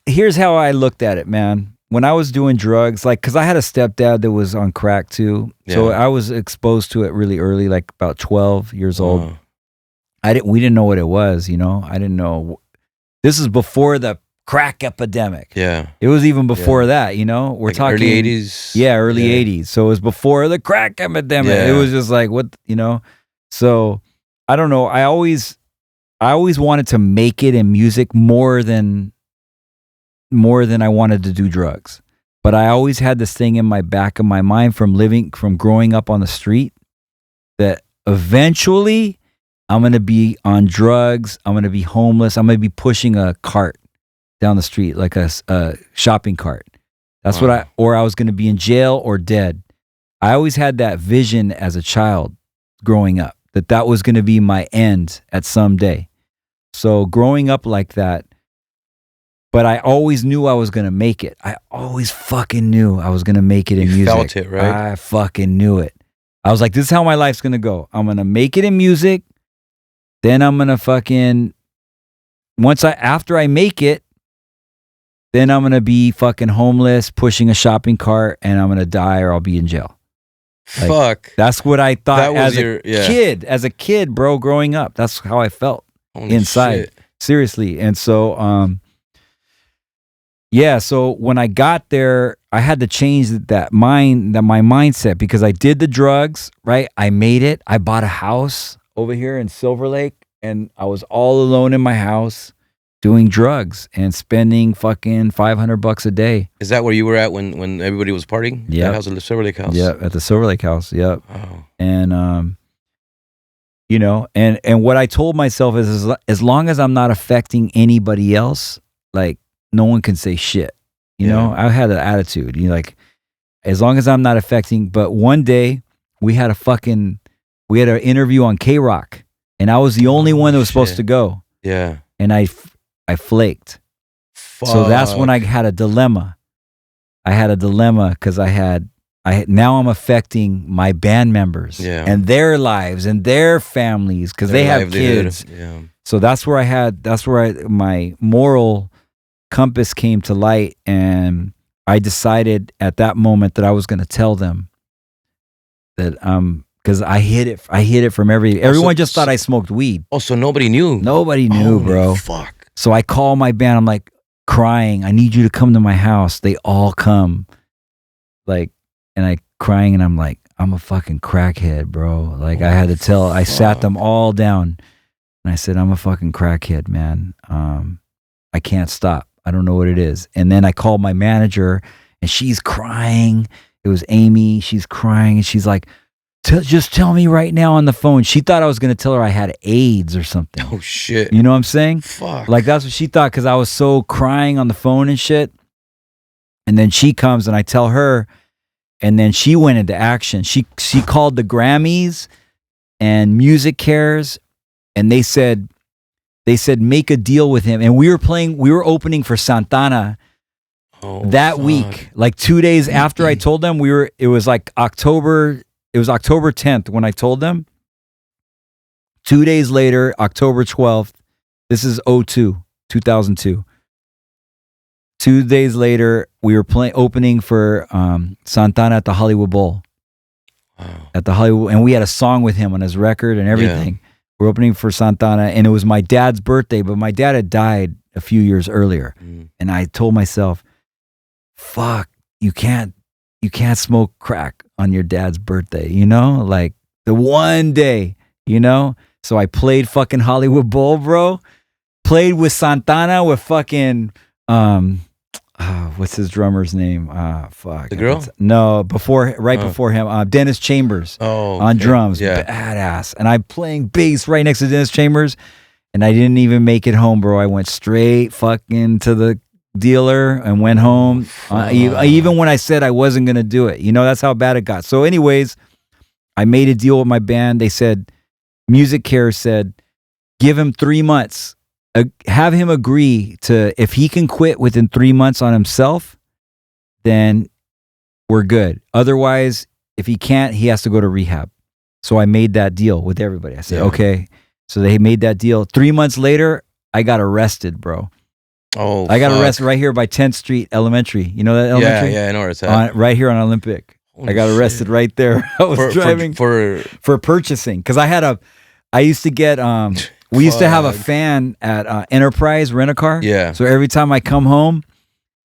Here's how I looked at it, man. When I was doing drugs, like, because I had a stepdad that was on crack too, so I was exposed to it really early, like about 12 years old. We didn't know what it was, you know. I didn't know. This is before the crack epidemic. Yeah, it was even before that, you know. We're like talking early 80s. Yeah, early 80s. So it was before the crack epidemic. Yeah. It was just like, what, you know. So I don't know. I always wanted to make it in music more than I wanted to do drugs. But I always had this thing in my back of my mind from growing up on the street that eventually I'm going to be on drugs. I'm going to be homeless. I'm going to be pushing a cart down the street, like a shopping cart. That's what I was going to be in jail or dead. I always had that vision as a child growing up, that was going to be my end at some day. So growing up like that, but I always knew I was going to make it. I always fucking knew I was going to make it in music. You felt it, right? I fucking knew it. I was like, this is how my life's going to go. I'm going to make it in music. Then I'm going to fucking, after I make it, then I'm going to be fucking homeless, pushing a shopping cart, and I'm going to die or I'll be in jail. Like, fuck. That's what I thought as a kid. As a kid, bro, growing up. That's how I felt. Holy inside. Shit. Seriously. And so, yeah, so when I got there, I had to change my mindset, because I did the drugs, right? I made it. I bought a house over here in Silver Lake, and I was all alone in my house doing drugs and spending fucking $500 a day. Is that where you were at when everybody was partying? Yeah. That house at the Silver Lake house? Yeah, at the Silver Lake house. Yep. Oh. And, you know, and what I told myself is as long as I'm not affecting anybody else, like, no one can say shit. You know, I had an attitude. You know, like, as long as I'm not affecting. But one day we had an interview on K-Rock, and I was the only one that was supposed to go. Yeah. And I flaked. Fuck. So that's when I had a dilemma. I had a dilemma because now I'm affecting my band members and their lives and their families, because they have kids. Yeah. So that's where my moral compass came to light, and I decided at that moment that I was going to tell them that because I hid it from everyone just thought I smoked weed. Oh, so nobody knew. Nobody knew, bro. Fuck. So I call my band. I'm like crying, I need you to come to my house. They all come, like, and I crying, and I'm like, I'm a fucking crackhead, bro. Like, I sat them all down, and I said, I'm a fucking crackhead, man. I can't stop. I don't know what it is. And then I called my manager, and she's crying. It was Amy. She's crying, and she's like, just tell me right now on the phone. She thought I was going to tell her I had AIDS or something. Oh, shit. You know what I'm saying? Fuck. Like, that's what she thought, because I was so crying on the phone and shit. And then she comes, and I tell her, and then she went into action. She called the Grammys and Music Cares, and they said make a deal with him. And we were opening for Santana that week. Like 2 days after I told them, it was October 10th when I told them. 2 days later, October 12th, this is 2002. 2 days later, we were opening for Santana at the Hollywood Bowl. Wow. At the Hollywood, and we had a song with him on his record and everything. Yeah. We're opening for Santana, and it was my dad's birthday, but my dad had died a few years earlier. And I told myself, fuck, you can't smoke crack on your dad's birthday, you know? Like, the one day, you know? So I played fucking Hollywood Bowl, bro. played with Santana with fucking what's his drummer's name? Fuck. The girl? No, before him, Dennis Chambers. On drums. Yeah. Badass. And I'm playing bass right next to Dennis Chambers, and I didn't even make it home, bro. I went straight fucking to the dealer and went home. Even when I said I wasn't gonna do it, that's how bad it got. So, anyways, I made a deal with my band. They said, Music Care said, give him 3 months. Have him agree to, if he can quit within 3 months on himself, then we're good. Otherwise, if he can't, he has to go to rehab. So I made that deal with everybody. I said, okay. So they made that deal. 3 months later, I got arrested, bro. Oh, I got arrested right here by 10th Street Elementary. You know that elementary? Yeah, I know where it's at. Right here on Olympic. Holy I got arrested right there. I was driving for purchasing, because I used to get we used to have a fan at Enterprise Rent-A-Car. Yeah. So every time I come home,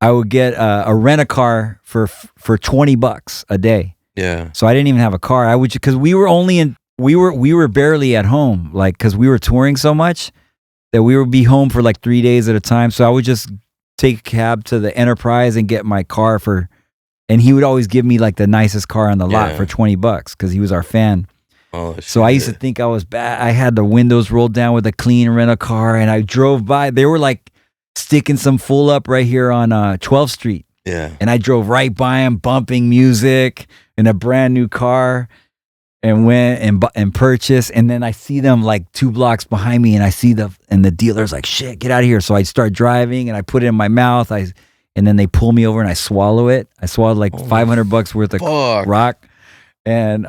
I would get a rent-a-car for $20 a day. Yeah. So I didn't even have a car. I would, because we were barely at home, like, because we were touring so much that we would be home for like 3 days at a time. So I would just take a cab to the Enterprise and get my car and he would always give me like the nicest car on the lot for $20 because he was our fan. Oh, so I used to think I was bad. I had the windows rolled down with a clean rent-a-car, and I drove by. They were like sticking some fool up right here on 12th Street. Yeah. And I drove right by him, bumping music in a brand new car, and went and purchased. And then I see them like 2 blocks behind me, and I see the dealer's like, shit, get out of here. So I start driving, and I put it in my mouth. And then they pull me over, and I swallow it. I swallowed like $500 worth of rock, and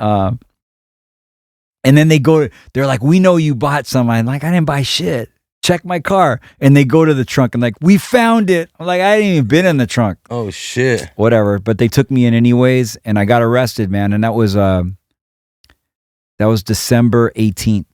then they're like, we know you bought some. I'm like, I didn't buy shit. Check my car. And they go to the trunk and like, we found it. I'm like, I hadn't even been in the trunk. Oh, shit. Whatever. But they took me in anyways, and I got arrested, man. And that was December 18th,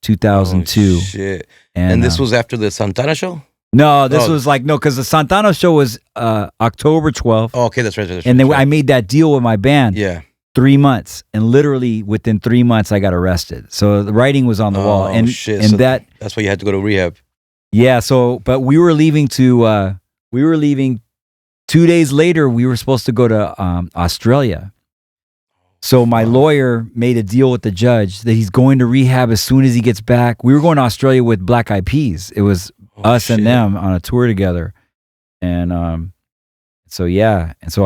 2002. Oh, shit. And this was after the Santana show? No, this was because the Santana show was October 12th. Oh, okay, that's right. And then I made that deal with my band. Yeah. 3 months, and literally within 3 months I got arrested. So the writing was on the wall. And shit. And so that's why you had to go to rehab. Yeah, but we were leaving 2 days later. We were supposed to go to Australia. So my lawyer made a deal with the judge that he's going to rehab as soon as he gets back. We were going to Australia with Black Eyed Peas. It was us and them on a tour together. And so yeah, and so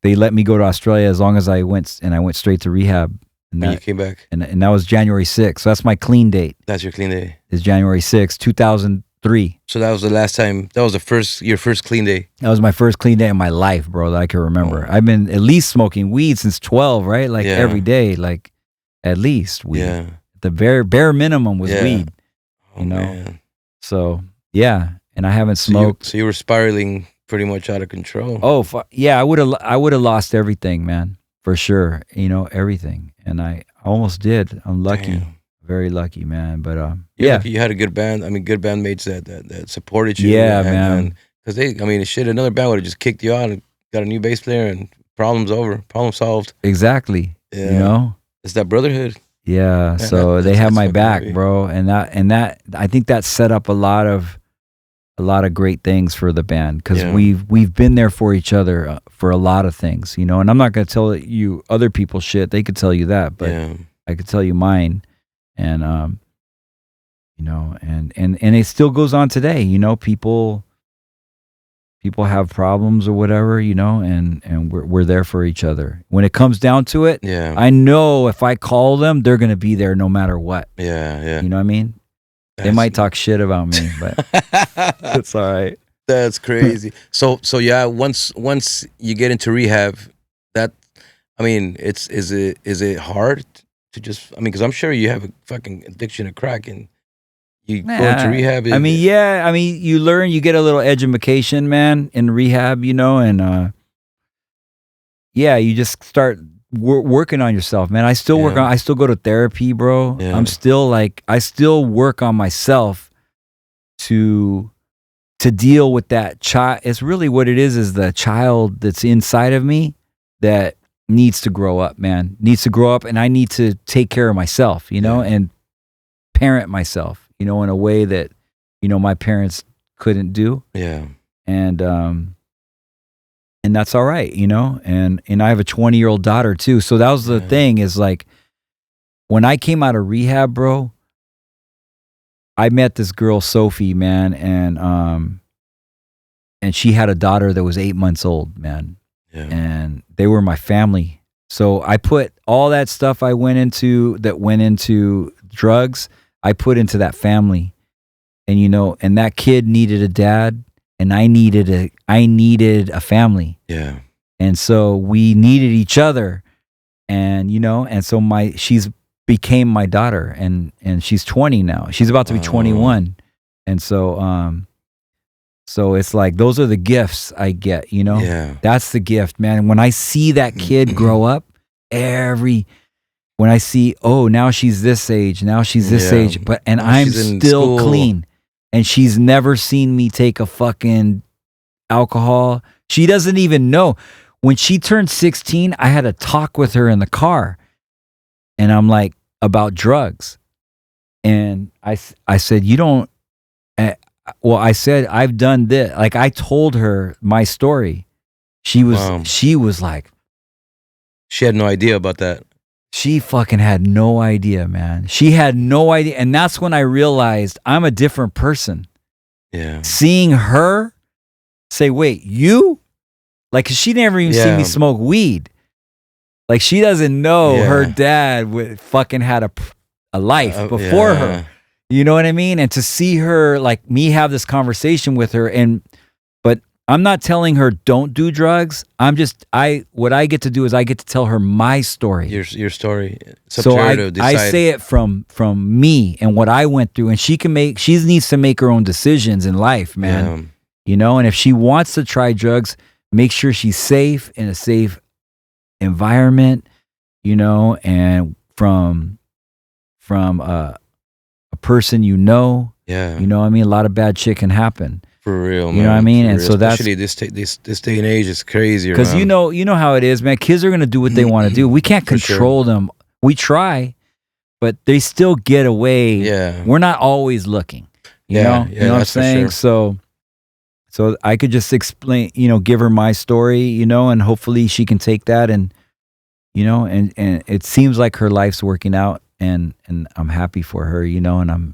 they let me go to Australia as long as I went straight to rehab. And you came back, and that was January 6th. So that's my clean date. That's your clean day. Is January 6th, 2003. So that was the last time. That was your first clean day. That was my first clean day in my life, bro. That I can remember. I've been at least smoking weed since 12, right? Like every day, like at least weed. Yeah. The bare minimum was weed. You know. Man. So yeah, and I haven't smoked. So you were spiraling pretty much out of control. Oh, yeah, I would have lost everything, man, for sure. Everything, and I almost did. I'm lucky. Damn. Very lucky, man. But lucky you had a good band. I mean, good bandmates that supported you. Yeah, man. Because another band would have just kicked you out and got a new bass player and problems over, problem solved. Exactly. Yeah. It's that brotherhood. Yeah. So they have my back, bro, and that I think that set up a lot of great things for the band, because we've been there for each other for a lot of things, and I'm not going to tell you other people's shit. They could tell you that, but I could tell you mine. And and it still goes on today. People have problems or whatever, and we're there for each other. When it comes down to it, I know if I call them, they're going to be there no matter what. You know what I mean? They might talk shit about me, but it's all right. That's crazy. So yeah, once you get into rehab, is it hard to just? Because I'm sure you have a fucking addiction to crack, and you go into rehab. You learn, you get a little education, man, in rehab, and you just start working on yourself, man. I still I still go to therapy, bro. I'm still I still work on myself to deal with that child. It's really what it is the child that's inside of me that needs to grow up, man. Needs to grow up, and I need to take care of myself, and parent myself, in a way that my parents couldn't do. Yeah. And that's all right, and I have a 20-year-old daughter too. So that was the thing, is like, when I came out of rehab, bro, I met this girl, Sophie, man, and she had a daughter that was 8 months old, man. Yeah. And they were my family. So I put all that stuff that went into drugs, I put into that family. And and that kid needed a dad, and I needed a family. Yeah. And so we needed each other. And and so she's became my daughter, and she's 20 now. She's about to be 21. And so so it's like, those are the gifts I get, Yeah. That's the gift, man. And when I see that kid grow up, when I see, oh, now she's this age, age, and Now I'm she's in still school. clean, and she's never seen me take a fucking alcohol. She doesn't even know. When she turned 16, I had a talk with her in the car, and I'm like, about drugs. And I said, you don't, I said, I've done this. Like, I told her my story. She was like, She had no idea about that. she fucking had no idea, man. She had no idea. And that's when I realized I'm a different person. Yeah. Seeing her say, wait, you? Like, 'cause she never even seen me smoke weed. Like, she doesn't know her dad fucking had a life before her. You know what I mean? And to see her, like, me have this conversation with her, but I'm not telling her don't do drugs. What I get to do is I get to tell her my story. Your story. It's up So to her to decide. I say it from me and what I went through, and she needs to make her own decisions in life, man. And if she wants to try drugs, make sure she's safe, in a safe environment, and from a person, Yeah. what I mean? A lot of bad shit can happen. For real, man. You know what I mean? For And real. so that's, especially this day and age is crazy. because you know how it is, man. Kids are gonna do what they want to do. We can't For sure. control them. We try, but they still get away. Yeah. We're not always looking. You know what I'm that's for saying? sure. So I could just explain, give her my story, and hopefully she can take that, and and it seems like her life's working out, and I'm happy for her, and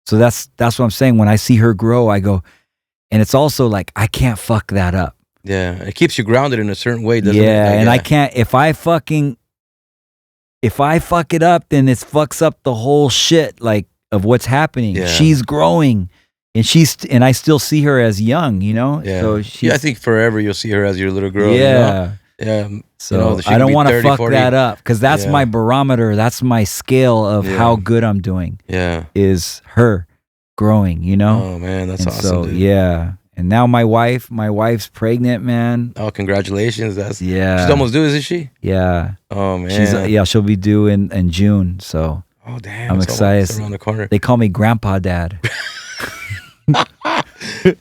so that's what I'm saying. When I see her grow, I go, and it's also like, I can't fuck that up. Yeah. It keeps you grounded in a certain way, doesn't it? And I can't, if I fuck it up, then it fucks up the whole shit, like, of what's happening. Yeah. She's growing, and I still see her as young, Yeah. So I think forever you'll see her as your little girl. yeah. Yeah. So she I could don't be want to 30, fuck 40. that up, because that's my barometer. That's my scale of how good I'm doing. Yeah. Is her growing, Oh man, that's and awesome. so Dude. yeah, and now my wife's pregnant, man. Oh, congratulations. Yeah. She's almost due, isn't she? Yeah. Oh man. She'll be due in June. So Oh damn. I'm it's excited. almost around the corner. They call me Grandpa Dad.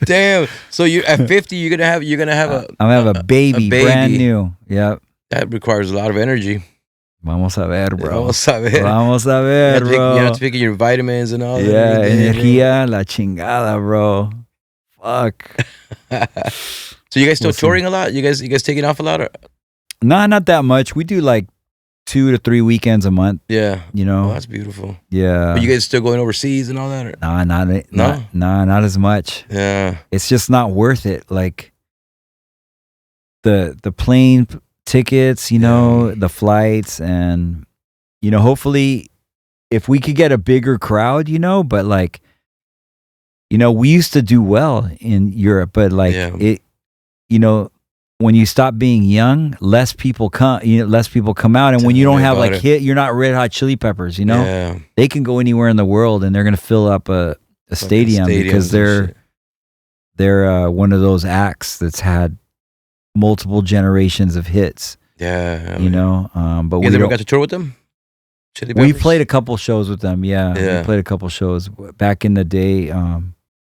Damn. So you at 50, you're gonna have I'm gonna have a baby, brand new. Yep. That requires a lot of energy. Vamos a ver, bro. Vamos a ver. Vamos a ver, bro. You have to pick your vitamins and all that. Yeah, every day, energía, la chingada, bro. Fuck. So you guys still We'll see. touring a lot? You guys taking off a lot? Or? Nah, not that much. We do like 2 to 3 weekends a month. Yeah. Oh, that's beautiful. Yeah. But you guys still going overseas and all that? Or? Nah, not as much. Yeah. It's just not worth it. Like the plane tickets, the flights, and hopefully if we could get a bigger crowd, but like, we used to do well in Europe, but like it, when you stop being young, less people come out, and when you don't have like you're not Red Hot Chili Peppers, they can go anywhere in the world and they're gonna fill up a stadium because they're one of those acts that's had multiple generations of hits. Yeah. But you ever got to tour with them? Chili we Peppers? played a couple shows with them. Yeah. We played a couple shows back in the day.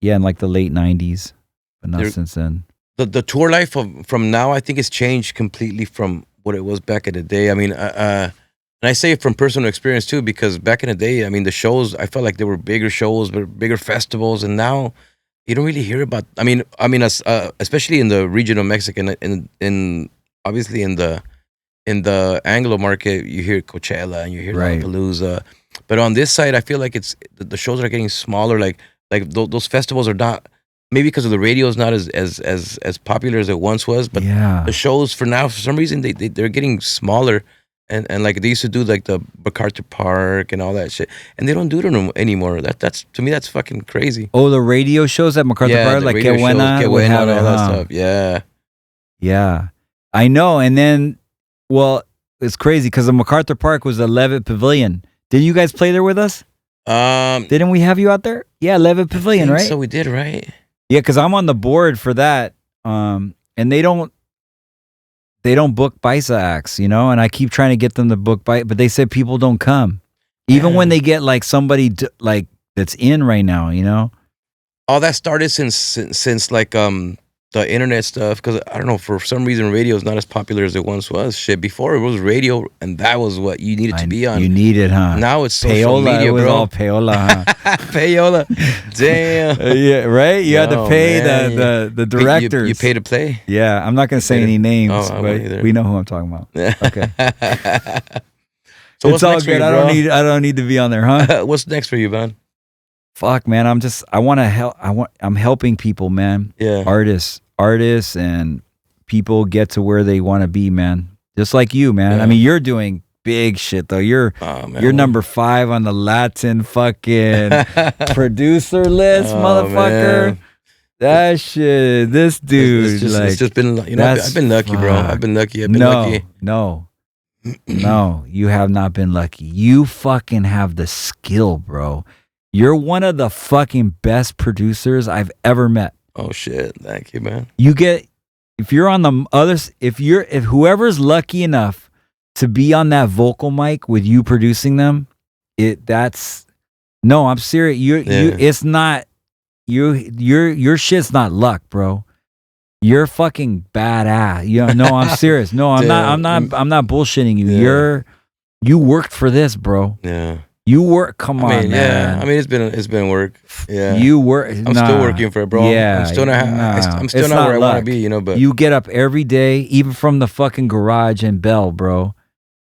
In like the late 90s, but not since then. The tour life from now, I think, has changed completely from what it was back in the day. I mean, I And I say it from personal experience too, because back in the day, I mean, the shows, I felt like there were bigger shows, but bigger festivals, and now you don't really hear about. As, especially in the regional Mexican, in obviously in the Anglo market, you hear Coachella and you hear Right. Lollapalooza, but on this side, I feel like the shows are getting smaller. Those festivals are not, maybe because of the radio is not as popular as it once was, but Yeah. the shows for now, for some reason, they're getting smaller. And like they used to do like the MacArthur Park and all that shit, and they don't do it anymore. That's to me, that's fucking crazy. Oh, the radio shows at MacArthur Park, the like radio Que shows, Buena, Que would Buena, have and it, all that huh? stuff. Yeah. Yeah, I know. And then, well, it's crazy because the MacArthur Park was the Levitt Pavilion. Didn't you guys play there with us? Didn't we have you out there? Yeah, Levitt Pavilion, right? So we did, right? Yeah, because I'm on the board for that. And they don't book Paisa acts, you know. And I keep trying to get them to book but they said people don't come, even when they get like somebody like that's in right now, you know. All that started since like the internet stuff, because I don't know, for some reason radio is not as popular as it once was. Shit, before it was radio, and that was what you needed to be on. You need it, huh? Now it's social payola, media, it was bro. all payola, huh? Payola, damn. Yeah, right. You had to pay man. the directors. You pay to play. Yeah, I'm not gonna say any names, I won't but either. we know who I'm talking about. Okay, So it's all good. I don't need to be on there, huh? What's next for you, man? Fuck, man. I want to help. I'm helping people, man. Yeah. Artists and people get to where they want to be, man. Just like you, man. Yeah. I mean, you're doing big shit though. You're number 5 on the Latin fucking producer list, motherfucker. Man. That shit. This dude, it's just been, you know, I've been lucky, bro. I've been lucky. No, you have not been lucky. You fucking have the skill, bro. You're one of the fucking best producers I've ever met. Oh shit! Thank you, man. If you're on the others, if whoever's lucky enough to be on that vocal mic with you producing them, I'm serious. It's not your shit's not luck, bro. You're fucking badass. No, I'm serious. No, I'm not. I'm not bullshitting you. Yeah. You worked for this, bro. Yeah. You work. Come on, man. Yeah. I mean, it's been work. Yeah. You work. I'm still working for it, bro. Yeah. I'm still not where I want to be, you know. But you get up every day, even from the fucking garage in Bell, bro.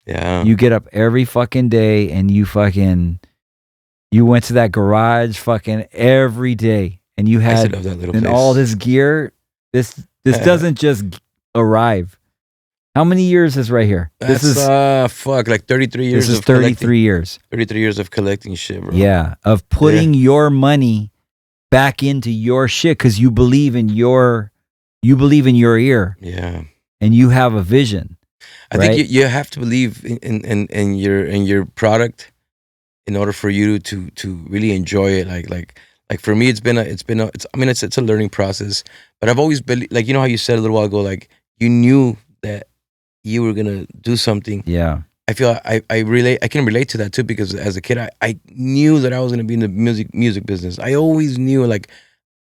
Yeah. You get up every fucking day, and you went to that garage fucking every day, and you had all this gear. This doesn't just arrive. How many years is right here? This is like 33 years. This is 33 years. 33 years of collecting shit, bro. Yeah, of putting your money back into your shit because you believe in your ear. Yeah, and you have a vision. I think you have to believe in your product in order for you to really enjoy it. Like for me, it's a learning process. But I've always believed, like, you know how you said a little while ago, like you knew that you were gonna do something. Yeah. I feel I can relate to that too, because as a kid I knew that I was gonna be in the music business. I always knew, like,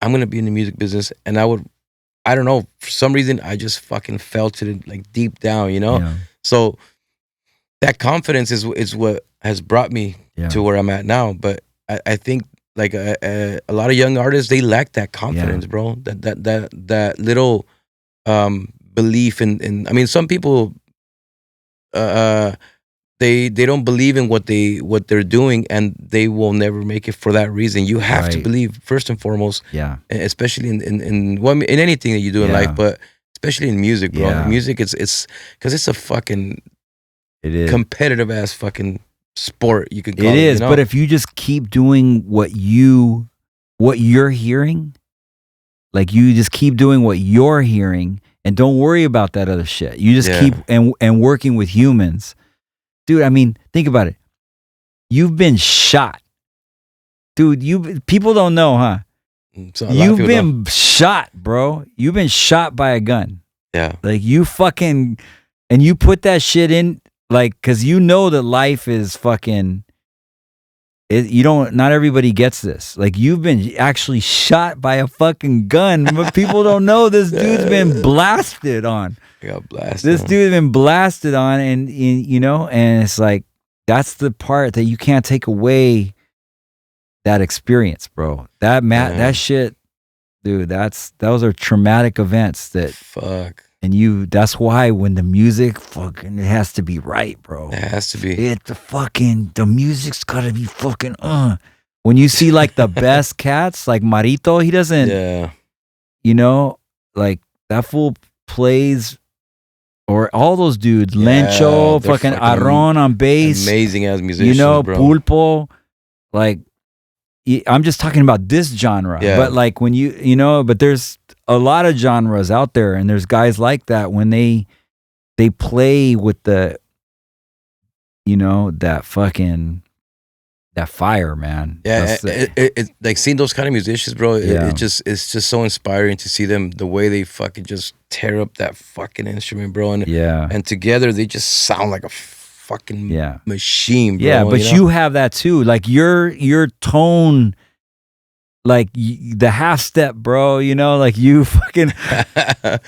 I'm gonna be in the music business, and I don't know, for some reason I just fucking felt it like deep down, you know. Yeah. So that confidence is what has brought me to where I'm at now. But I think like a lot of young artists, they lack that confidence, bro. That little belief in. I mean, some people they don't believe in what they're doing, and they will never make it for that reason. You have to believe first and foremost. Yeah. Especially in anything that you do in life, but especially in music, bro. Yeah. Music, it's because it's a fucking competitive ass fucking sport. You could call it. It is, you know? but if you just keep doing what you're hearing, like you just keep doing what you're hearing, and don't worry about that other shit. You just keep and working with humans. Dude, I mean, think about it. You've been shot. Dude, people don't know, huh? So you've been shot, bro. You've been shot by a gun. Yeah. Like you fucking, and you put that shit in, like, cause you know that life is fucking, not everybody gets this. Like, you've been actually shot by a fucking gun, but people don't know this dude's been blasted on. I got blasted. This dude's been blasted on, and you know, and it's like, that's the part that you can't take away that experience, bro. That shit, dude, those are traumatic events that fuck. And that's why when the music fucking, it has to be right, bro. It has to be. The music's gotta be fucking, When you see like the best cats, like Marito, he doesn't, you know, like that fool plays, or all those dudes, Lencho, fucking Aron on bass. Amazing as musicians, you know, bro. Pulpo, like, I'm just talking about this genre. Yeah. But like when you know, but there's a lot of genres out there, and there's guys like that when they play with the, you know, that fire, man. Yeah, it's like seeing those kind of musicians, bro. It's just so inspiring to see them, the way they fucking just tear up that fucking instrument, bro. And together they just sound like a fucking machine, bro. Yeah, but you have that too. Like your tone, like the half step, bro. You know, like you fucking,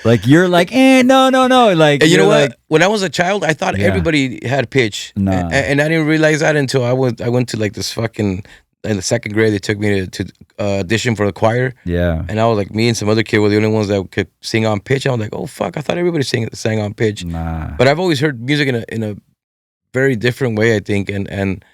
like you're like, no. Like, and you know what? When I was a child, I thought everybody had pitch, and I didn't realize that until I went to like this fucking, in the second grade. They took me to audition for the choir. Yeah, and I was like, me and some other kid were the only ones that could sing on pitch. I was like, oh fuck, I thought everybody sang on pitch. But I've always heard music in a very different way, I think, and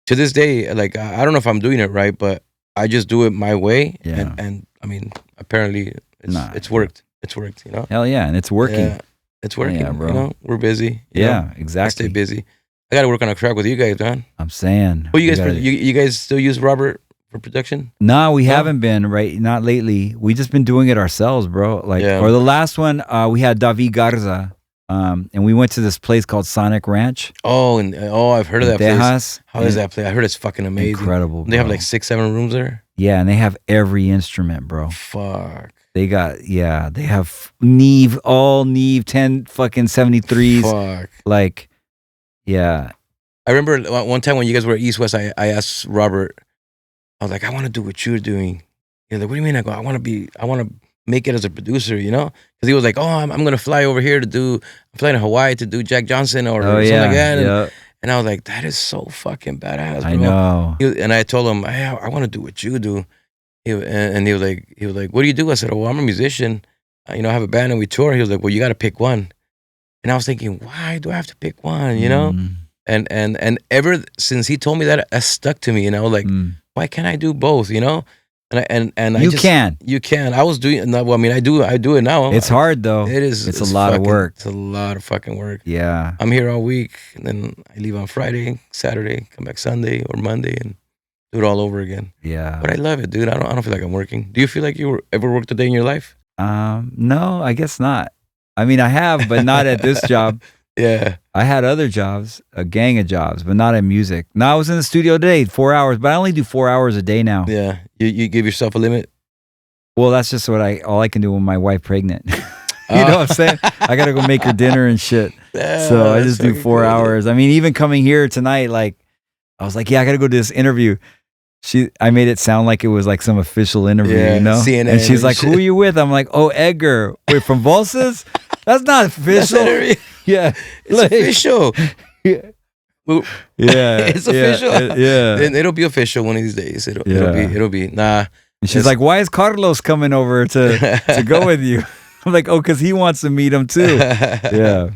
to this day, like I don't know if I'm doing it right, but I just do it my way, and I mean, apparently it's worked. It's worked, you know. Hell yeah, and it's working. Yeah, it's working, bro. You know, we're busy. Yeah, I exactly. stay busy. I got to work on a track with you guys, man. I'm saying. Who you guys? You guys still use Robert for production? No, we haven't been, right? Not lately. We just been doing it ourselves, bro. Like, or the last one, we had David Garza. And we went to this place called Sonic Ranch. I've heard of that place. How is that place? I heard it's fucking amazing. Incredible, bro. They have like 6-7 rooms there. Yeah, and they have every instrument, bro. Fuck. They have all Neve 10 fucking 73s. Fuck. Like, yeah. I remember one time when you guys were at East West, I asked Robert, I was like, I want to do what you're doing. He's like, what do you mean? I go, I want to make it as a producer, you know? Because he was like, I'm going to fly over here I'm flying to Hawaii to do Jack Johnson or something like that. And I was like, that is so fucking badass, bro. I know. And I told him, hey, I want to do what you do. And he was like, what do you do? I said, well, I'm a musician. I have a band and we tour. He was like, well, you got to pick one. And I was thinking, why do I have to pick one, you know? And ever since he told me that stuck to me, and I was like, why can't I do both, you know? And you can. I was doing, well, I mean, I do it now. It's hard though. It is. It's a lot of work. It's a lot of fucking work. Yeah. I'm here all week, and then I leave on Friday, Saturday, come back Sunday or Monday, and do it all over again. Yeah. But I love it, dude. I don't feel like I'm working. Do you feel like you ever worked a day in your life? No, I guess not. I mean, I have, but not at this job. Yeah. I had other jobs, a gang of jobs, but not in music. Now I was in the studio today, 4 hours, but I only do 4 hours a day now. Yeah. You give yourself a limit? Well, that's just all I can do with my wife pregnant. You know what I'm saying? I got to go make her dinner and shit. So I just do 4 hours. I mean, even coming here tonight, like, I was like, yeah, I got to go to this interview. I made it sound like it was like some official interview, you know? CNN and she's like, who are you with? I'm like, Edgar. Wait, from Voces? That's not official. Yeah. It's official. Yeah. It's official. Yeah. And it'll be official one of these days. It'll be nah. And she's like, why is Carlos coming over to go with you? I'm like, because he wants to meet him too. Yeah.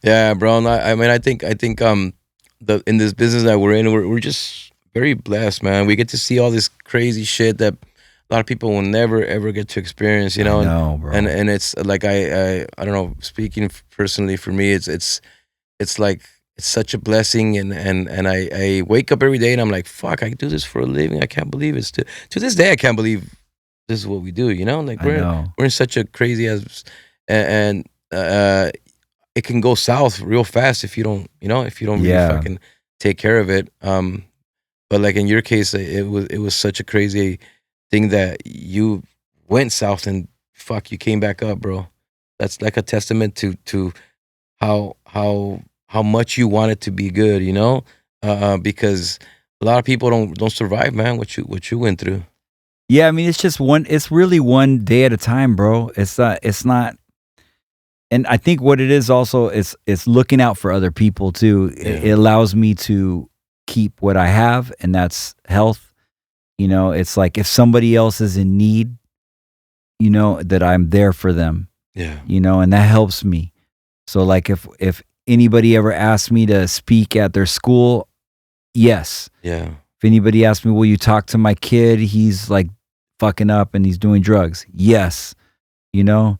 Yeah, bro. I mean, I think in this business that we're in, we're just very blessed, man. We get to see all this crazy shit that a lot of people will never ever get to experience, you know. I know, bro. And it's like I don't know. Speaking personally for me, it's like it's such a blessing, and I wake up every day and I'm like, fuck, I do this for a living. I can't believe it. To this day, I can't believe this is what we do. You know, like we're in such a crazy and it can go south real fast if you don't really fucking take care of it. But like in your case, it was such a crazy thing that you went south and fuck, you came back up, bro. That's like a testament to how much you want it to be good, you know? Because a lot of people don't survive, man, what you went through. Yeah, I mean, it's really one day at a time, bro. It's not. And I think what it is also is looking out for other people too. Yeah. It allows me to keep what I have, and that's health. You know, it's like if somebody else is in need, you know, that I'm there for them. Yeah. You know, and that helps me. So like if anybody ever asks me to speak at their school, yes. Yeah. If anybody asks me, will you talk to my kid? He's like fucking up and he's doing drugs. Yes. You know?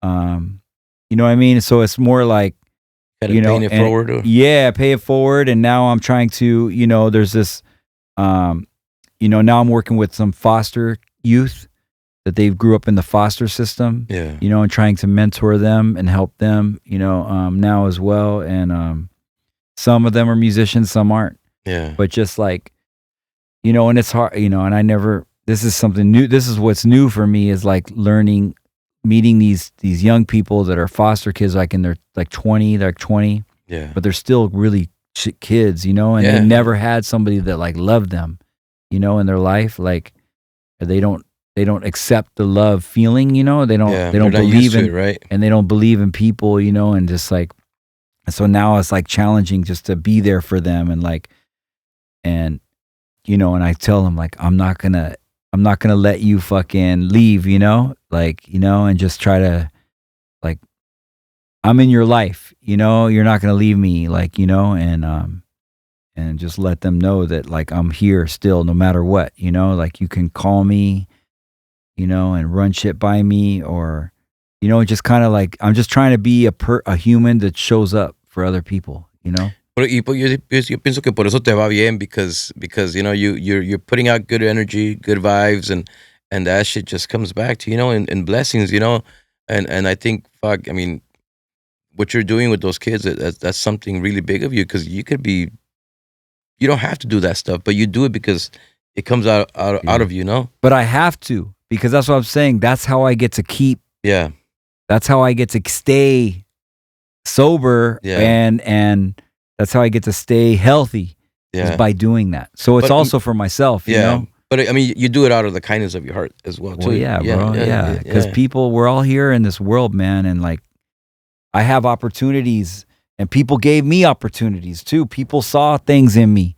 You know what I mean? So it's more like, you know, paying it forward. Or? Yeah, pay it forward. And now I'm trying to, you know, there's this, you know, now I'm working with some foster youth that they grew up in the foster system. Yeah. You know, and trying to mentor them and help them, you know, now as well. And some of them are musicians, some aren't. Yeah. But just like, you know, and it's hard, you know, and I never, this is something new. This is what's new for me is like meeting these young people that are foster kids, like in their like 20, yeah, but they're still really kids, you know, and they never had somebody that like loved them, you know, in their life. Like they don't accept the love feeling, you know, they don't believe in it, right? And they don't believe in people, you know, and just like, so now it's like challenging just to be there for them and like, and, you know, and I tell them like, I'm not gonna let you fucking leave, you know, like, you know, and just try to like, I'm in your life, you know, you're not gonna leave me, like, you know, and just let them know that like I'm here still, no matter what, you know, like you can call me, you know, and run shit by me, or, you know, just kind of like I'm just trying to be a human that shows up for other people, you know. Y yo pienso que por eso te va bien because you know you're putting out good energy, good vibes, and that shit just comes back to you know in blessings, you know, and I think fuck, I mean, what you're doing with those kids, that's something really big of you because you don't have to do that stuff, but you do it because it comes out of you, know. But I have to because that's what I'm saying. That's how I get to keep. Yeah. That's how I get to stay sober. Yeah. And that's how I get to stay healthy. Yeah. Is by doing that. So it's also for myself, you know? But I mean, you do it out of the kindness of your heart as well, too. Well, yeah, bro. Yeah. Because people, we're all here in this world, man. And like, I have opportunities and people gave me opportunities too. People saw things in me,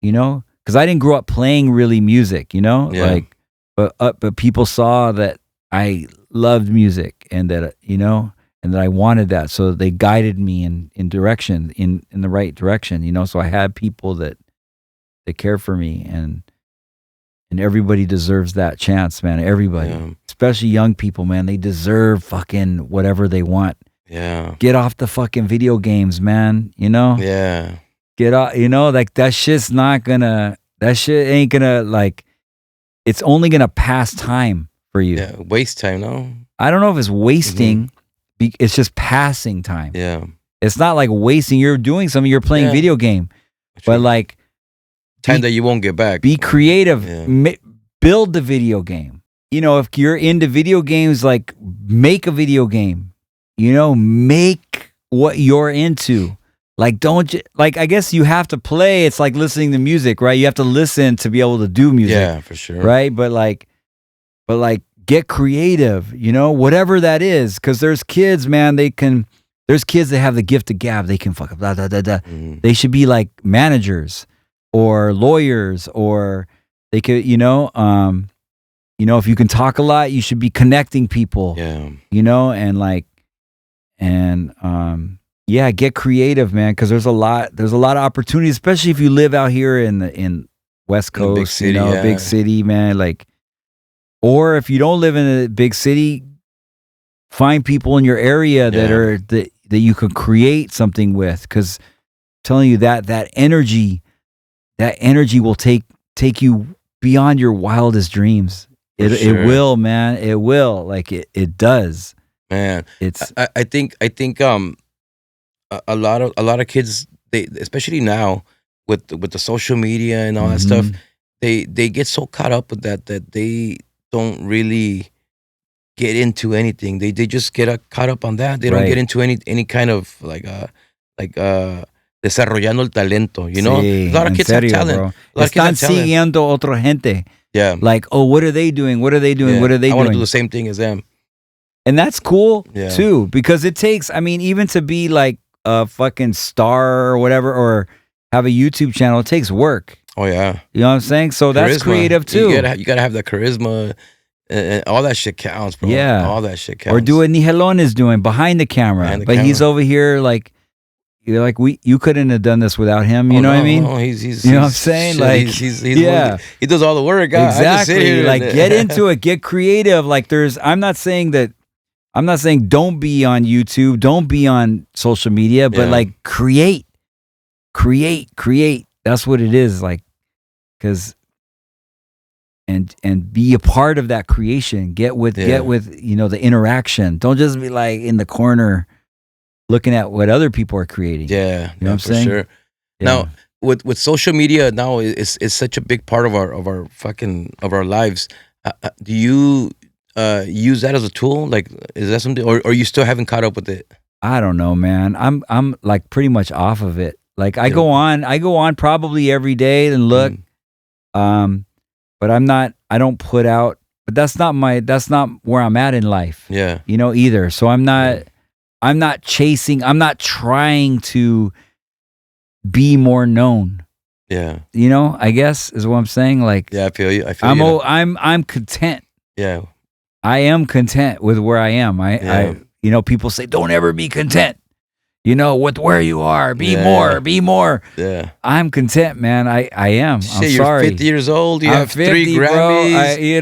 you know? Because I didn't grow up playing really music, you know? Yeah. Like, but people saw that I loved music and that, you know, and that I wanted that. So they guided me in direction, in the right direction, you know? So I had people that cared for me and everybody deserves that chance, man. Everybody, especially young people, man, they deserve fucking whatever they want. Yeah. Get off the fucking video games, man, you know? Yeah. Get off, you know, like that shit ain't gonna like, it's only gonna pass time for you. Yeah, waste time, no? I don't know if it's wasting. It's just passing time. Yeah. It's not like wasting. You're doing something. You're playing video game. But like. Time that you won't get back. Be creative. Yeah. Build the video game. You know, if you're into video games, like make a video game. You know, make what you're into. Like like I guess you have to play. It's like listening to music, right? You have to listen to be able to do music. Yeah, for sure. Right? But like get creative, you know, whatever that is. Because there's kids, man, there's kids that have the gift of gab. They can fuck up, blah, blah, blah, blah. They should be like managers or lawyers, or they could, you know, if you can talk a lot, you should be connecting people. Yeah. You know, and like, yeah, get creative, man, because there's a lot of opportunities, especially if you live out here in West Coast, big city, you know, big city, man, like. Or if you don't live in a big city, find people in your area that you could create something with. Because I'm telling you that energy will take you beyond your wildest dreams. It will, man. It will. Like it does. Man, I think a lot of kids, they especially now with the social media and all that stuff, they get so caught up with that they don't really get into anything. They just get caught up on that. They don't get into any kind of like desarrollando el talento, you know? Sí, a lot of kids have talent. Están siguiendo otra gente. Yeah. Like, oh, what are they doing? What are they doing? Yeah. What are they doing? I want to do the same thing as them. And that's cool too, because it takes, I mean, even to be like a fucking star or whatever, or have a YouTube channel. It takes work. Oh yeah. You know what I'm saying? So that's Charisma. creative too. You gotta have the charisma, and all that shit counts, bro. Yeah. All that shit counts. Or do what Nijelon is doing behind the camera. But he's over here like, you're like, you couldn't have done this without him. You know what I mean? No, he's you know what I'm saying? Shit, like, yeah, he does all the work. Exactly. Like, get into it, get creative. Like, I'm not saying don't be on YouTube, don't be on social media, but like create. That's what it is. Like, because and be a part of that creation. Get with the interaction. Don't just be like in the corner looking at what other people are creating. Yeah, you know what I'm saying? Sure. Yeah. Now with social media now is such a big part of our lives. Do you use that as a tool? Like, is that something, or you still haven't caught up with it? I don't know, man. I'm like pretty much off of it. Like I go on probably every day and look, but I don't put out. But that's not where I'm at in life. Yeah, either. So I'm not chasing. I'm not trying to be more known. Yeah, I guess is what I'm saying. Like, yeah, I feel you. I'm content. Yeah, I am content with where I am. I people say don't ever be content. With where you are, be more. Yeah, I'm content, man. I am. Shit, I'm sorry. You're 50 years old. You I'm have 50, 3 Grammys.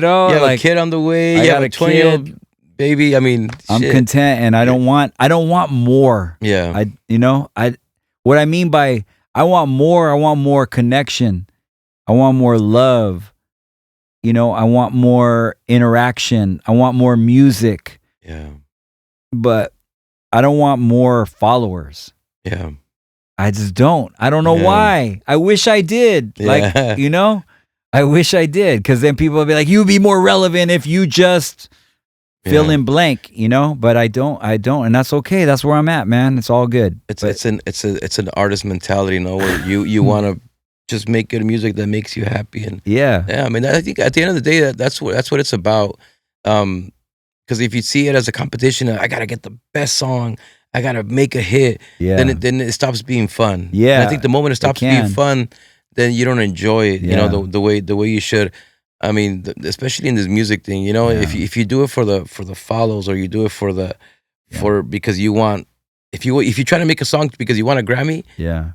Bro. You have a kid on the way. You have a 20-year-old baby. I mean, I'm content, and I don't want more. Yeah, what I mean by I want more. I want more connection. I want more love. I want more interaction. I want more music. Yeah, but I don't want more followers. Yeah. I just don't. I don't know why. I wish I did. Yeah. Like, I wish I did. Because then people would be like, you'd be more relevant if you just fill in blank, But I don't. And that's okay. That's where I'm at, man. It's all good. It's an artist mentality, where you want to just make good music that makes you happy. And yeah. I mean, I think at the end of the day, that's what it's about. Because if you see it as a competition, I gotta get the best song, I gotta make a hit. Yeah. Then it stops being fun. Yeah. And I think the moment it stops being fun, then you don't enjoy it. Yeah. The way you should. I mean, especially in this music thing. If you do it for the follows, or you do it for because you want. If you try to make a song because you want a Grammy,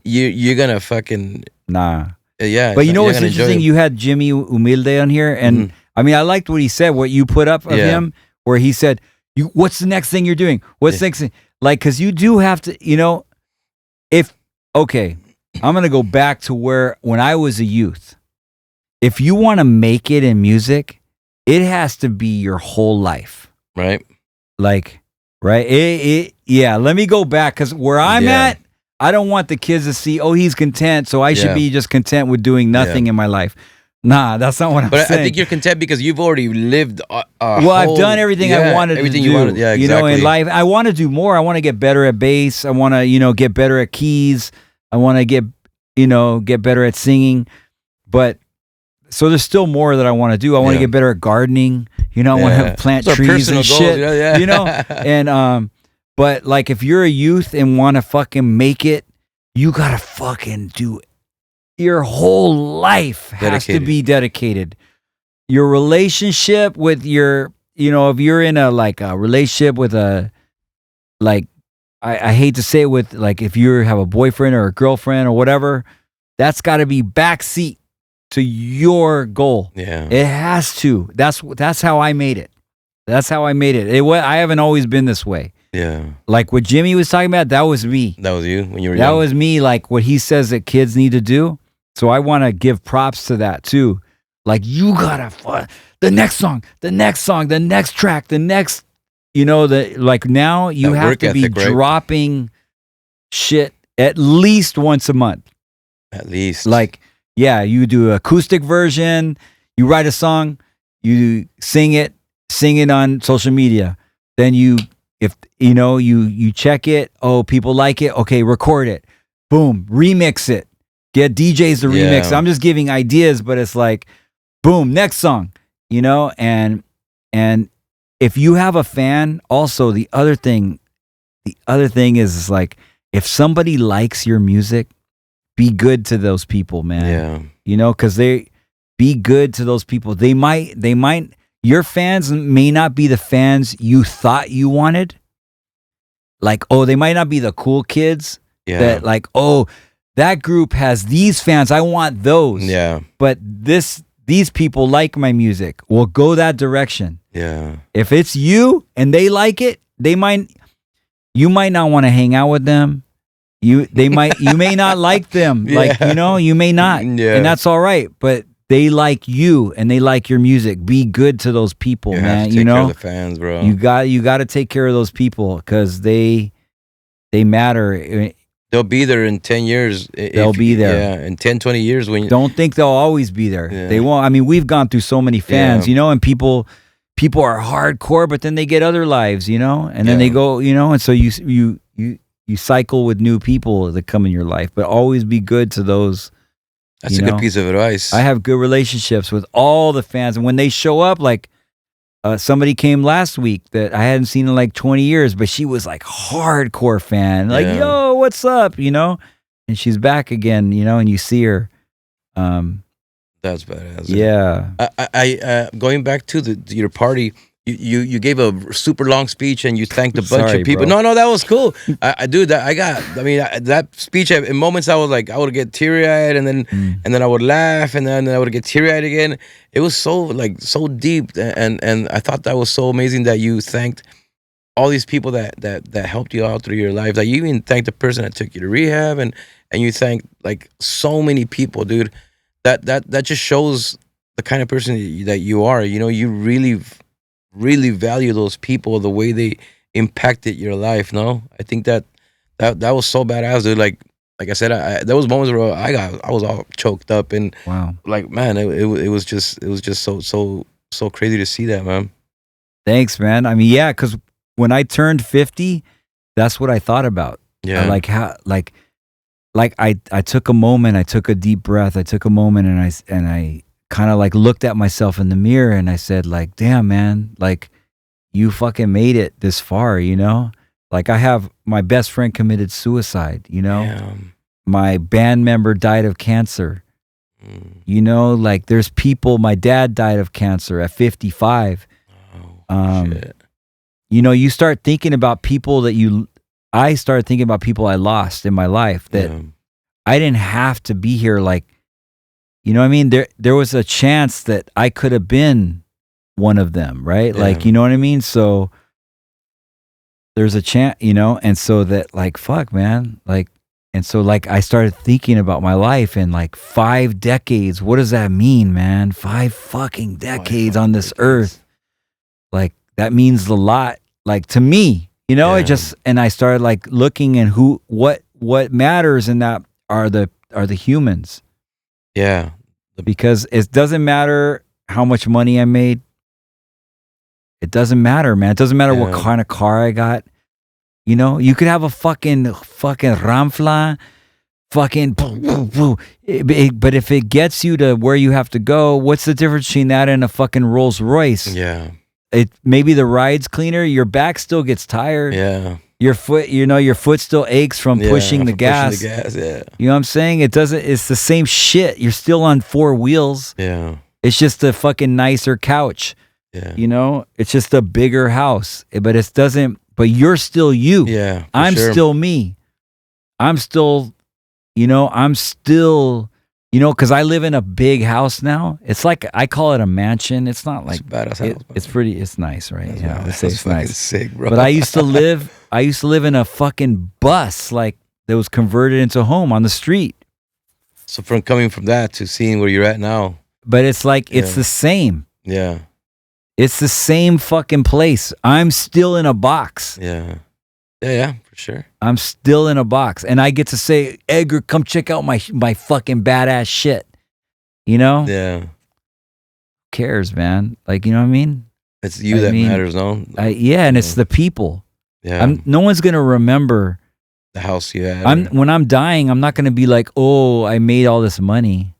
you're gonna fucking nah. Yeah. But what's interesting? You had Jimmy Humilde on here, and I mean, I liked what he said. What you put up of him. Where he said, what's the next thing you're doing? What's the next thing? Like, because you do have to, I'm going to go back to when I was a youth. If you want to make it in music, it has to be your whole life. Right. Like, right? Let me go back, because where I'm at, I don't want the kids to see, he's content, so I should be just content with doing nothing in my life. Nah, that's not what I'm saying. But I think you're content because you've already lived I've done everything I wanted to do. You wanted, exactly. In life. I want to do more. I want to get better at bass. I want to, get better at keys. I want to get better at singing. But so there's still more that I want to do. I want to get better at gardening. I want to plant trees and shit. And but like, if you're a youth and want to fucking make it, you gotta fucking do it. Your whole life has to be dedicated. Your relationship with your, if you're in a relationship with I hate to say it, with like, if you have a boyfriend or a girlfriend or whatever, that's got to be backseat to your goal. Yeah, it has to. That's how I made it. That's how I made it. I haven't always been this way. Yeah, like what Jimmy was talking about, that was me. That was you when you were young. That was me. Like what he says that kids need to do. So I want to give props to that too. Like, you gotta the next song, the next track, the next, now you that have to be dropping shit at least once a month. At least. Like, you do an acoustic version, you write a song, you sing it on social media. Then you check it. Oh, people like it. Okay, record it. Boom, remix it. Get DJs to remix. I'm just giving ideas, but it's like, boom, next song, and if you have a fan, also the other thing is like, if somebody likes your music, be good to those people, man. Yeah. You know, because be good to those people. They might, your fans may not be the fans you thought you wanted. Like, oh, they might not be the cool kids that like, oh, that group has these fans. I want those. Yeah. But these people like my music. Well, go that direction. Yeah. If it's you and they like it, you might not want to hang out with them. You may not like them. Yeah. Like, you know, you may not. Yeah. And that's all right. But they like you and they like your music. Be good to those people, You man. have to take care of the fans, bro. You got to take care of those people because they matter. They'll be there in 10 years. They'll be there. Yeah, in 10, 20 years. When you don't think they'll always be there. Yeah. They won't. I mean, we've gone through so many fans, you know, and people are hardcore, but then they get other lives, you know, and then they go, you know, and so you cycle with new people that come in your life, but always be good to those. That's a good piece of advice. I have good relationships with all the fans, and when they show up, like somebody came last week that I hadn't seen in like 20 years, but she was like hardcore fan, like, yo, what's up, you know, and she's back again, you know, and you see her. That's badass. Yeah. I going back to your party. You gave a super long speech and you thanked a bunch of people. Bro. No, that was cool. I do that. That speech in moments I was like, I would get teary eyed and then I would laugh and then I would get teary eyed again. It was so deep and I thought that was so amazing that you thanked all these people that helped you out through your life. Like you even thanked the person that took you to rehab and you thanked like so many people, dude. That just shows the kind of person that you are. You know, you really value those people, the way they impacted your life. No, I think that was so badass, dude. Like I said, there was moments where I was all choked up and wow, like man, it was just so crazy to see that, man. Thanks, man. I mean, yeah, because when I turned 50, that's what I thought about. Yeah, I took a moment, I took a deep breath, I took a moment, and I kind of like looked at myself in the mirror and I said like, damn, man, like you fucking made it this far, you know? Like I have my best friend committed suicide, you know? Damn. My band member died of cancer. You know, like there's people, my dad died of cancer at 55. Oh, shit. You know, you start thinking about people I started thinking about people I lost in my life that I didn't have to be here. Like, you know what I mean? There was a chance that I could have been one of them, right? Yeah. Like, you know what I mean? So there's a chance, you know, and so that like, fuck, man. Like, and so like I started thinking about my life and like 5 decades. What does that mean, man? 5 fucking decades on this earth. Like that means a lot, like to me, you know, and I started like looking and what matters in that are the humans. Yeah. Because it doesn't matter how much money I made. It doesn't matter, man. It doesn't matter what kind of car I got. You know, you could have a fucking Ramfla, but if it gets you to where you have to go, what's the difference between that and a fucking Rolls Royce? Yeah. Maybe the ride's cleaner, your back still gets tired. Yeah. Your foot still aches from pushing the gas. Yeah. You know what I'm saying? It's the same shit. You're still on 4 wheels. Yeah. It's just a fucking nicer couch. Yeah. You know? It's just a bigger house. But you're still you. Yeah. I'm still me. I'm still, because I live in a big house now. It's like, I call it a mansion. It's not like, it's nice, right? It's nice. Sick, bro. But I used to live in a fucking bus, like that was converted into a home on the street. So from coming from that to seeing where you're at now. But it's like, it's the same. Yeah. It's the same fucking place. I'm still in a box. Yeah. Yeah, for sure. I'm still in a box. And I get to say, Edgar, come check out my fucking badass shit. You know? Yeah. Who cares, man? Like, you know what I mean? It's you that matters, no? And it's the people. Yeah. No one's going to remember the house you had. When I'm dying, I'm not going to be like, oh, I made all this money.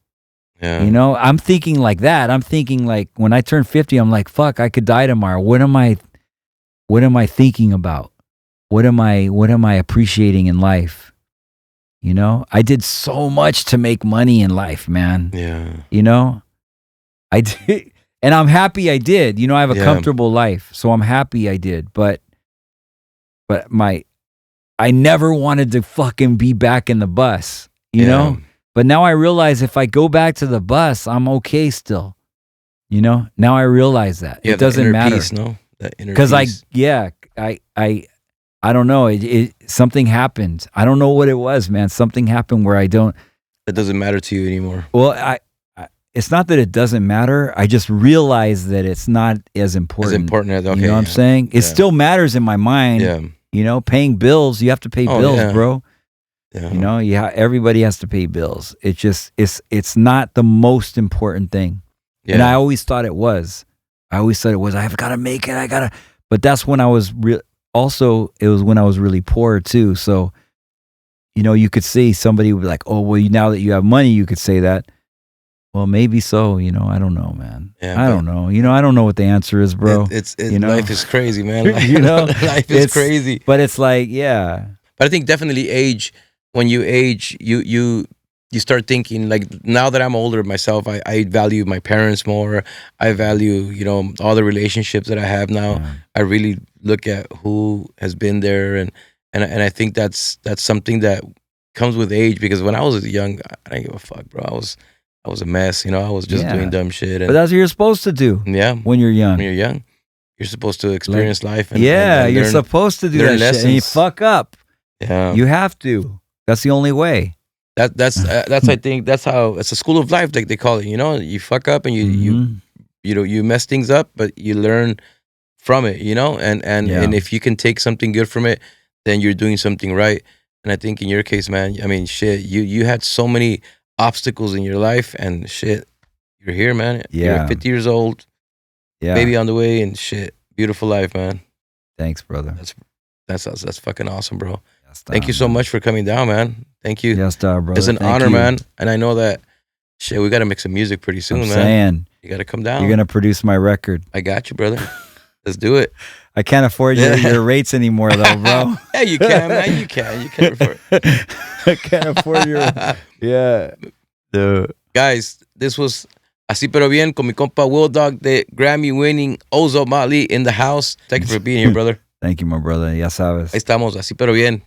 Yeah. You know, I'm thinking like that. I'm thinking like when I turn 50, I'm like, fuck, I could die tomorrow. What am I thinking about? What am I appreciating in life? You know, I did so much to make money in life, man. Yeah. You know, I did, and I'm happy I did. You know, I have a comfortable life, so I'm happy I did. But I never wanted to fucking be back in the bus, you know? But now I realize if I go back to the bus, I'm okay still. You know? Now I realize that. It doesn't matter. Peace, no? That inner Because peace. I don't know. Something happened. I don't know what it was, man. Something happened where I don't. It doesn't matter to you anymore. Well, it's not that it doesn't matter. I just realize that it's not as important. As important as, okay. You know what I'm saying? It still matters in my mind. Yeah. You know, paying bills, you have to pay bills, bro. Yeah. You know, everybody has to pay bills. It's just, it's not the most important thing. Yeah. And I always thought it was. I've got to make it. But that's when I was also, it was when I was really poor too. So, you know, you could see somebody would be like, oh, well, now that you have money, you could say that. Well, maybe so, you know, I don't know, man. Yeah, I don't know. You know, I don't know what the answer is, bro. You know? Life is crazy, man. You know, life is crazy. But it's like, yeah. But I think definitely when you age, you start thinking, like, now that I'm older myself, I value my parents more. I value, you know, all the relationships that I have now. Yeah. I really look at who has been there, and I think that's something that comes with age, because when I was young, I didn't give a fuck, bro. I was a mess, you know. I was just doing dumb shit. But that's what you're supposed to do. Yeah. When you're young. When you're young, you're supposed to experience life. And you're supposed to do that lessons. Shit. And you fuck up. Yeah. You have to. That's the only way. That's I think that's how it's a school of life, like they call it. You know, you fuck up and you mess things up, but you learn from it. You know, and if you can take something good from it, then you're doing something right. And I think in your case, man, I mean, shit, you had so many obstacles in your life, and shit, you're here, man. Yeah. You're 50 years old, baby on the way, and shit, beautiful life, man. Thanks, brother. That's fucking awesome, bro. Yes, thank you so much for coming down, man. Thank you. Yes, brother. It's an honor, man. And I know that, shit, we got to make some music pretty soon, man. Saying, you got to come down. You're going to produce my record. I got you, brother. Let's do it. I can't afford your rates anymore, though, bro. Yeah, you can, man. You can afford it. I can't afford your... Yeah. Guys, this was Así Pero Bien con mi compa Wil-Dog, the Grammy-winning Ozomatli in the house. Thank you for being here, brother. Thank you, my brother. Ya sabes. Ahí estamos, Así Pero Bien.